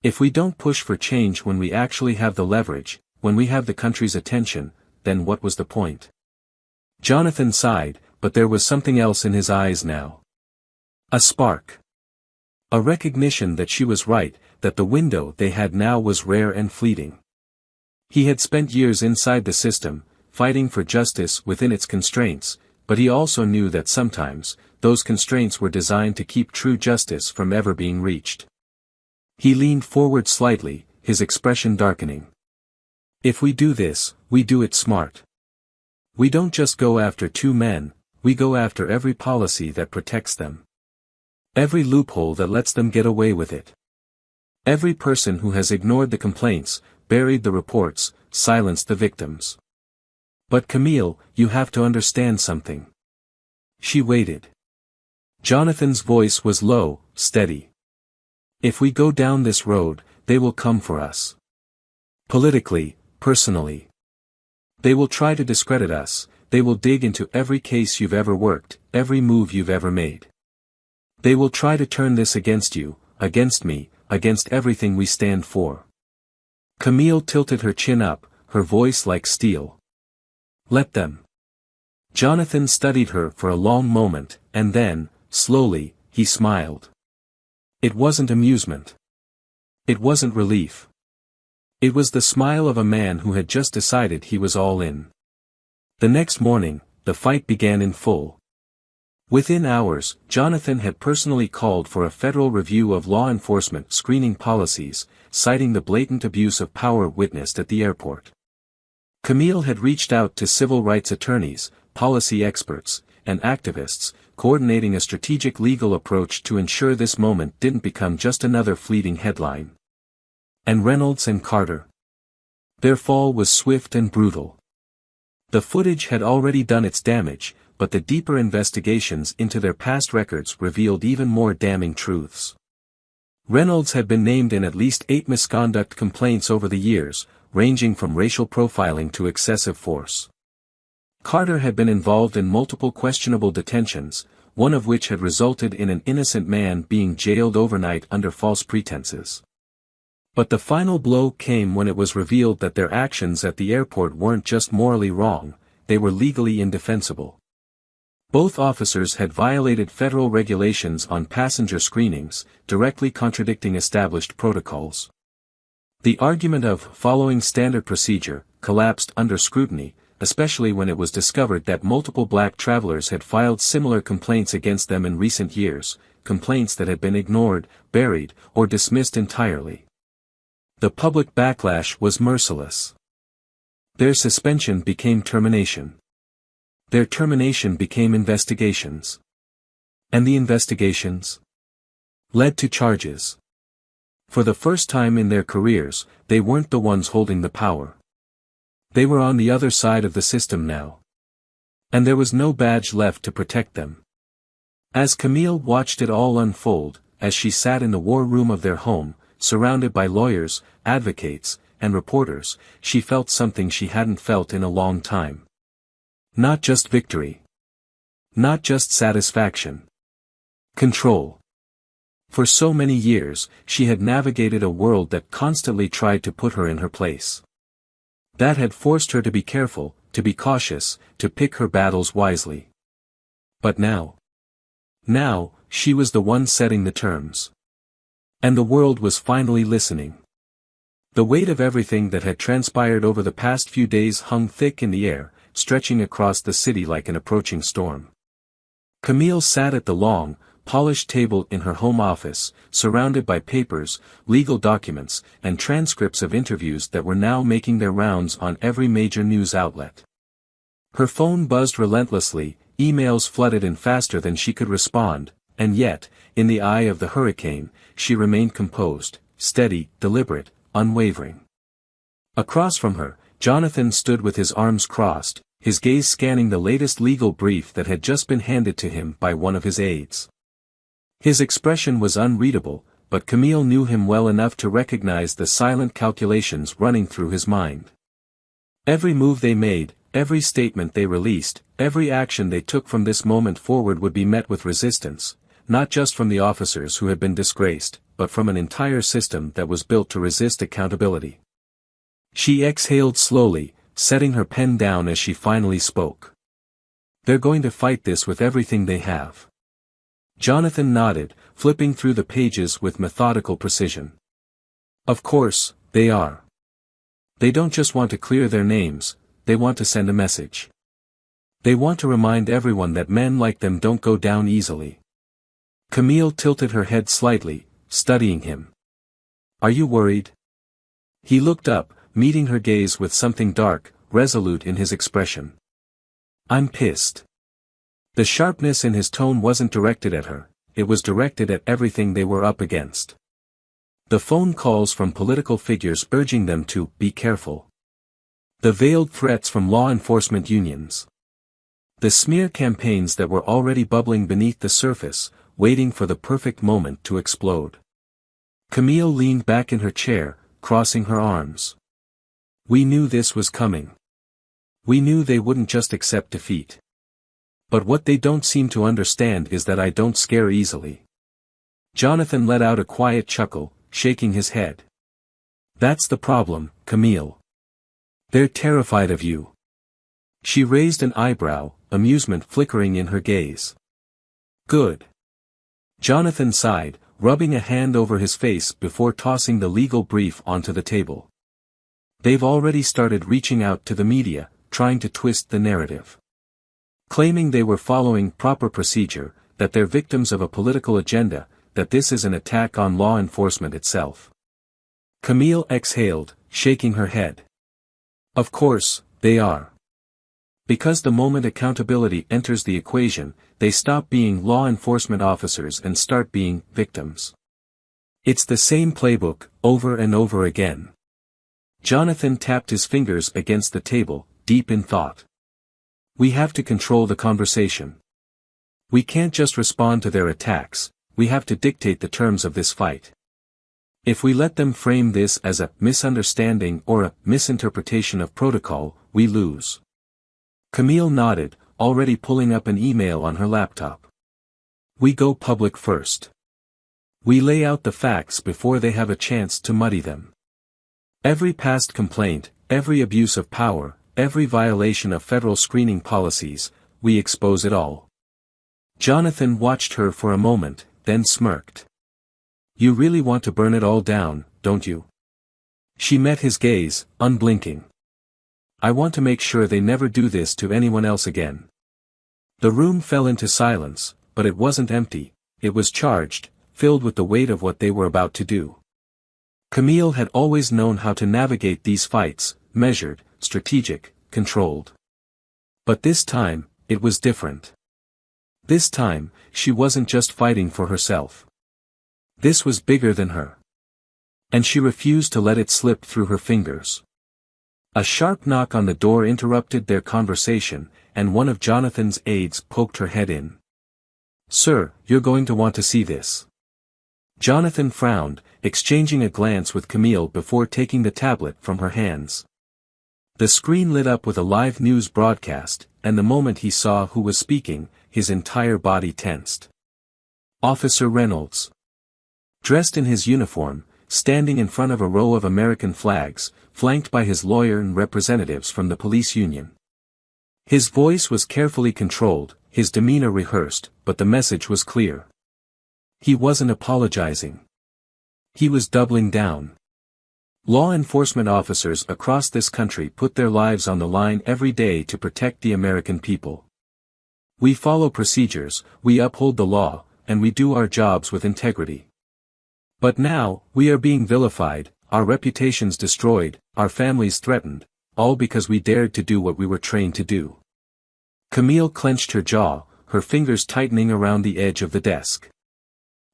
If we don't push for change when we actually have the leverage, when we have the country's attention, then what was the point? Jonathan sighed, but there was something else in his eyes now. A spark. A recognition that she was right, that the window they had now was rare and fleeting. He had spent years inside the system, fighting for justice within its constraints, but he also knew that sometimes, those constraints were designed to keep true justice from ever being reached. He leaned forward slightly, his expression darkening. If we do this, we do it smart. We don't just go after 2 men, we go after every policy that protects them. Every loophole that lets them get away with it. Every person who has ignored the complaints, buried the reports, silenced the victims. But Camille, you have to understand something. She waited. Jonathan's voice was low, steady. If we go down this road, they will come for us. Politically, personally. They will try to discredit us, they will dig into every case you've ever worked, every move you've ever made. They will try to turn this against you, against me, against everything we stand for. Camille tilted her chin up, her voice like steel. Let them. Jonathan studied her for a long moment, and then, slowly, he smiled. It wasn't amusement. It wasn't relief. It was the smile of a man who had just decided he was all in. The next morning, the fight began in full. Within hours, Jonathan had personally called for a federal review of law enforcement screening policies, citing the blatant abuse of power witnessed at the airport. Camille had reached out to civil rights attorneys, policy experts, and activists, coordinating a strategic legal approach to ensure this moment didn't become just another fleeting headline. And Reynolds and Carter. Their fall was swift and brutal. The footage had already done its damage, but the deeper investigations into their past records revealed even more damning truths. Reynolds had been named in at least 8 misconduct complaints over the years, ranging from racial profiling to excessive force. Carter had been involved in multiple questionable detentions, one of which had resulted in an innocent man being jailed overnight under false pretenses. But the final blow came when it was revealed that their actions at the airport weren't just morally wrong, they were legally indefensible. Both officers had violated federal regulations on passenger screenings, directly contradicting established protocols. The argument of following standard procedure collapsed under scrutiny, especially when it was discovered that multiple black travelers had filed similar complaints against them in recent years, complaints that had been ignored, buried, or dismissed entirely. The public backlash was merciless. Their suspension became termination. Their termination became investigations. And the investigations led to charges. For the first time in their careers, they weren't the ones holding the power. They were on the other side of the system now. And there was no badge left to protect them. As Camille watched it all unfold, as she sat in the war room of their home, surrounded by lawyers, advocates, and reporters, she felt something she hadn't felt in a long time. Not just victory. Not just satisfaction. Control. For so many years, she had navigated a world that constantly tried to put her in her place. That had forced her to be careful, to be cautious, to pick her battles wisely. But now, she was the one setting the terms. And the world was finally listening. The weight of everything that had transpired over the past few days hung thick in the air, stretching across the city like an approaching storm. Camille sat at the long, polished table in her home office, surrounded by papers, legal documents, and transcripts of interviews that were now making their rounds on every major news outlet. Her phone buzzed relentlessly, emails flooded in faster than she could respond, and yet, in the eye of the hurricane, she remained composed, steady, deliberate, unwavering. Across from her, Jonathan stood with his arms crossed, his gaze scanning the latest legal brief that had just been handed to him by one of his aides. His expression was unreadable, but Camille knew him well enough to recognize the silent calculations running through his mind. Every move they made, every statement they released, every action they took from this moment forward would be met with resistance, not just from the officers who had been disgraced, but from an entire system that was built to resist accountability. She exhaled slowly, setting her pen down as she finally spoke. They're going to fight this with everything they have. Jonathan nodded, flipping through the pages with methodical precision. Of course, they are. They don't just want to clear their names, they want to send a message. They want to remind everyone that men like them don't go down easily. Camille tilted her head slightly, studying him. Are you worried? He looked up, meeting her gaze with something dark, resolute in his expression. I'm pissed. The sharpness in his tone wasn't directed at her, it was directed at everything they were up against. The phone calls from political figures urging them to be careful. The veiled threats from law enforcement unions. The smear campaigns that were already bubbling beneath the surface, waiting for the perfect moment to explode. Camille leaned back in her chair, crossing her arms. We knew this was coming. We knew they wouldn't just accept defeat. But what they don't seem to understand is that I don't scare easily. Jonathan let out a quiet chuckle, shaking his head. That's the problem, Camille. They're terrified of you. She raised an eyebrow, amusement flickering in her gaze. Good. Jonathan sighed, rubbing a hand over his face before tossing the legal brief onto the table. They've already started reaching out to the media, trying to twist the narrative. Claiming they were following proper procedure, that they're victims of a political agenda, that this is an attack on law enforcement itself. Camille exhaled, shaking her head. Of course, they are. Because the moment accountability enters the equation, they stop being law enforcement officers and start being victims. It's the same playbook, over and over again. Jonathan tapped his fingers against the table, deep in thought. We have to control the conversation. We can't just respond to their attacks, we have to dictate the terms of this fight. If we let them frame this as a misunderstanding or a misinterpretation of protocol, we lose. Camille nodded, already pulling up an email on her laptop. We go public first. We lay out the facts before they have a chance to muddy them. Every past complaint, every abuse of power, every violation of federal screening policies, we expose it all. Jonathan watched her for a moment, then smirked. You really want to burn it all down, don't you? She met his gaze, unblinking. I want to make sure they never do this to anyone else again. The room fell into silence, but it wasn't empty, it was charged, filled with the weight of what they were about to do. Camille had always known how to navigate these fights, measured, strategic, controlled. But this time, it was different. This time, she wasn't just fighting for herself. This was bigger than her. And she refused to let it slip through her fingers. A sharp knock on the door interrupted their conversation, and one of Jonathan's aides poked her head in. Sir, you're going to want to see this. Jonathan frowned, exchanging a glance with Camille before taking the tablet from her hands. The screen lit up with a live news broadcast, and the moment he saw who was speaking, his entire body tensed. Officer Reynolds. Dressed in his uniform, standing in front of a row of American flags, flanked by his lawyer and representatives from the police union. His voice was carefully controlled, his demeanor rehearsed, but the message was clear. He wasn't apologizing. He was doubling down. Law enforcement officers across this country put their lives on the line every day to protect the American people. We follow procedures, we uphold the law, and we do our jobs with integrity. But now, we are being vilified, our reputations destroyed, our families threatened, all because we dared to do what we were trained to do. Camille clenched her jaw, her fingers tightening around the edge of the desk.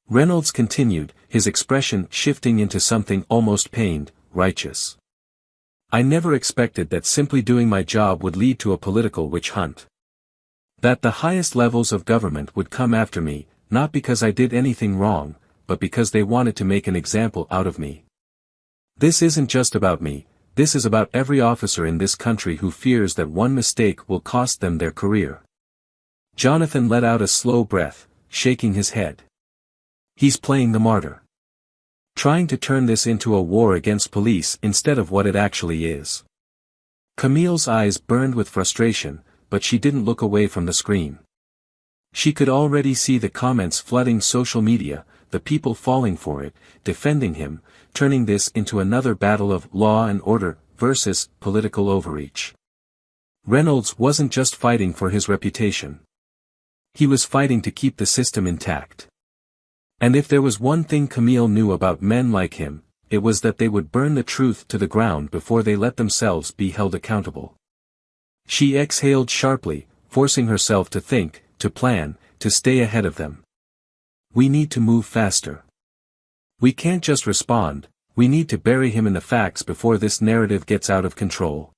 Reynolds continued, his expression shifting into something almost pained, righteous. I never expected that simply doing my job would lead to a political witch hunt. That the highest levels of government would come after me, not because I did anything wrong, but because they wanted to make an example out of me. This isn't just about me, this is about every officer in this country who fears that one mistake will cost them their career. Jonathan let out a slow breath, shaking his head. He's playing the martyr. Trying to turn this into a war against police instead of what it actually is. Camille's eyes burned with frustration, but she didn't look away from the screen. She could already see the comments flooding social media, the people falling for it, defending him, turning this into another battle of law and order versus political overreach. Reynolds wasn't just fighting for his reputation. He was fighting to keep the system intact. And if there was one thing Camille knew about men like him, it was that they would burn the truth to the ground before they let themselves be held accountable. She exhaled sharply, forcing herself to think, to plan, to stay ahead of them. We need to move faster. We can't just respond, we need to bury him in the facts before this narrative gets out of control.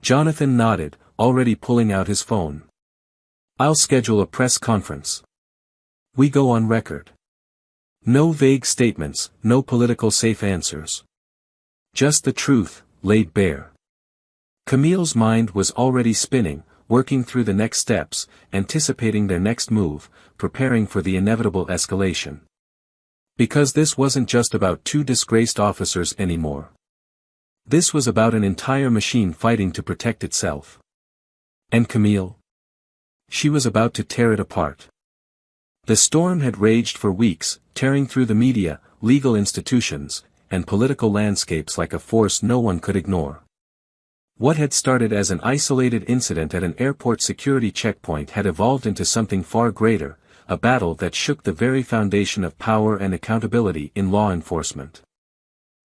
Jonathan nodded, already pulling out his phone. I'll schedule a press conference. We go on record. No vague statements, no political safe answers. Just the truth, laid bare. Camille's mind was already spinning, working through the next steps, anticipating their next move, preparing for the inevitable escalation. Because this wasn't just about two disgraced officers anymore. This was about an entire machine fighting to protect itself. And Camille? She was about to tear it apart. The storm had raged for weeks, tearing through the media, legal institutions, and political landscapes like a force no one could ignore. What had started as an isolated incident at an airport security checkpoint had evolved into something far greater, a battle that shook the very foundation of power and accountability in law enforcement.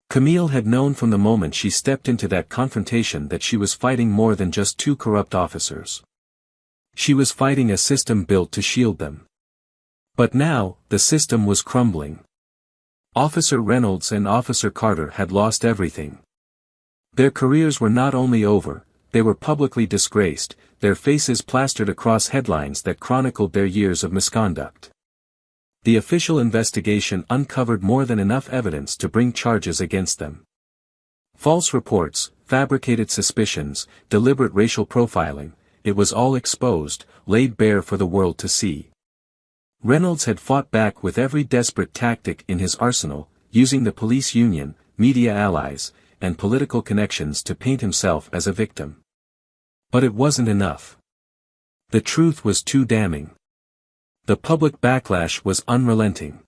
Camille had known from the moment she stepped into that confrontation that she was fighting more than just two corrupt officers. She was fighting a system built to shield them. But now, the system was crumbling. Officer Reynolds and Officer Carter had lost everything. Their careers were not only over, they were publicly disgraced, their faces plastered across headlines that chronicled their years of misconduct. The official investigation uncovered more than enough evidence to bring charges against them. False reports, fabricated suspicions, deliberate racial profiling, it was all exposed, laid bare for the world to see. Reynolds had fought back with every desperate tactic in his arsenal, using the police union, media allies, and political connections to paint himself as a victim. But it wasn't enough. The truth was too damning. The public backlash was unrelenting.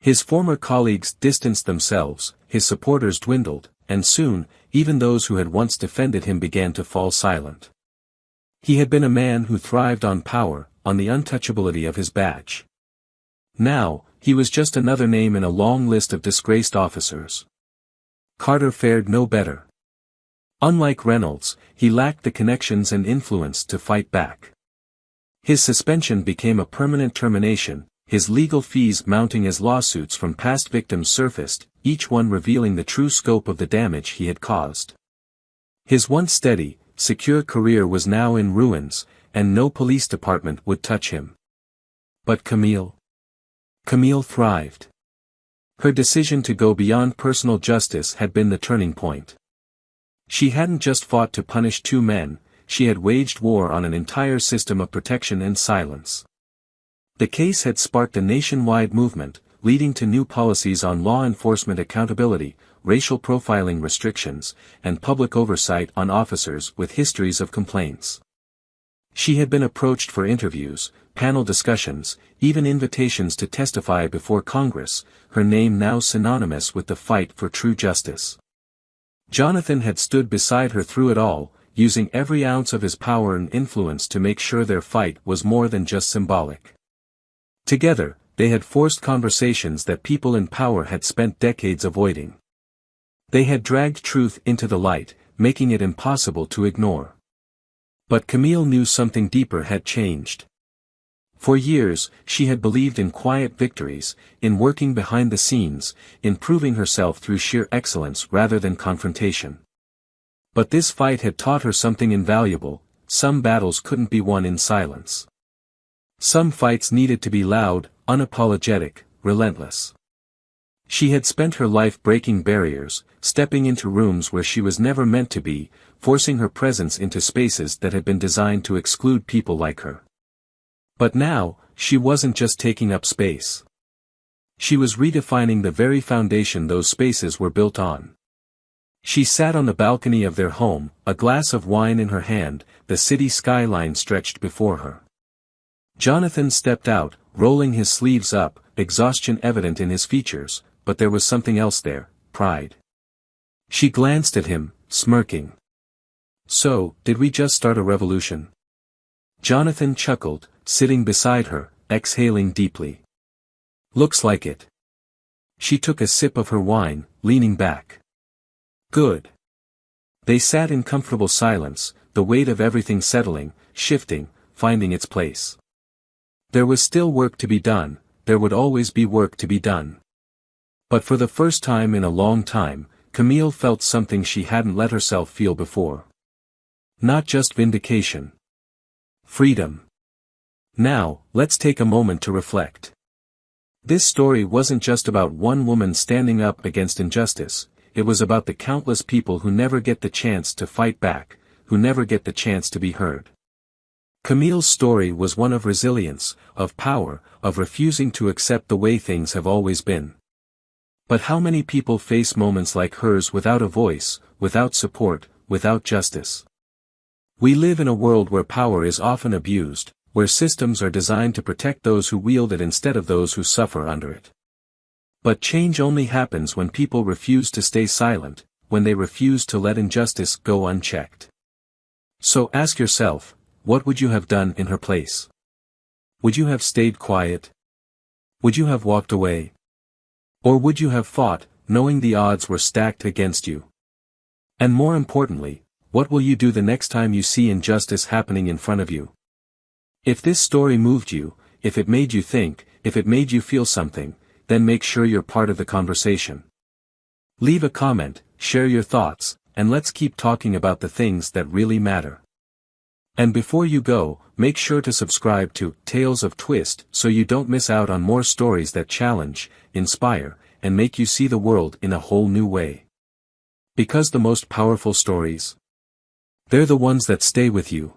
His former colleagues distanced themselves, his supporters dwindled, and soon, even those who had once defended him began to fall silent. He had been a man who thrived on power, on the untouchability of his badge. Now, he was just another name in a long list of disgraced officers. Carter fared no better. Unlike Reynolds, he lacked the connections and influence to fight back. His suspension became a permanent termination, his legal fees mounting as lawsuits from past victims surfaced, each one revealing the true scope of the damage he had caused. His once steady, secure career was now in ruins, and no police department would touch him. But Camille? Camille thrived. Her decision to go beyond personal justice had been the turning point. She hadn't just fought to punish two men, she had waged war on an entire system of protection and silence. The case had sparked a nationwide movement, leading to new policies on law enforcement accountability, racial profiling restrictions, and public oversight on officers with histories of complaints. She had been approached for interviews, panel discussions, even invitations to testify before Congress, her name now synonymous with the fight for true justice. Jonathan had stood beside her through it all, using every ounce of his power and influence to make sure their fight was more than just symbolic. Together, they had forced conversations that people in power had spent decades avoiding. They had dragged truth into the light, making it impossible to ignore. But Camille knew something deeper had changed. For years, she had believed in quiet victories, in working behind the scenes, in proving herself through sheer excellence rather than confrontation. But this fight had taught her something invaluable: some battles couldn't be won in silence. Some fights needed to be loud, unapologetic, relentless. She had spent her life breaking barriers, stepping into rooms where she was never meant to be, forcing her presence into spaces that had been designed to exclude people like her. But now, she wasn't just taking up space. She was redefining the very foundation those spaces were built on. She sat on the balcony of their home, a glass of wine in her hand, the city skyline stretched before her. Jonathan stepped out, rolling his sleeves up, exhaustion evident in his features, but there was something else there: pride. She glanced at him, smirking. "So, did we just start a revolution?" Jonathan chuckled, sitting beside her, exhaling deeply. "Looks like it." She took a sip of her wine, leaning back. "Good." They sat in comfortable silence, the weight of everything settling, shifting, finding its place. There was still work to be done, there would always be work to be done. But for the first time in a long time, Camille felt something she hadn't let herself feel before. Not just vindication. Freedom. Now, let's take a moment to reflect. This story wasn't just about one woman standing up against injustice, it was about the countless people who never get the chance to fight back, who never get the chance to be heard. Camille's story was one of resilience, of power, of refusing to accept the way things have always been. But how many people face moments like hers without a voice, without support, without justice? We live in a world where power is often abused, where systems are designed to protect those who wield it instead of those who suffer under it. But change only happens when people refuse to stay silent, when they refuse to let injustice go unchecked. So ask yourself, what would you have done in her place? Would you have stayed quiet? Would you have walked away? Or would you have fought, knowing the odds were stacked against you? And more importantly, what will you do the next time you see injustice happening in front of you? If this story moved you, if it made you think, if it made you feel something, then make sure you're part of the conversation. Leave a comment, share your thoughts, and let's keep talking about the things that really matter. And before you go, make sure to subscribe to Tales of Twist so you don't miss out on more stories that challenge, inspire, and make you see the world in a whole new way. Because the most powerful stories, they're the ones that stay with you.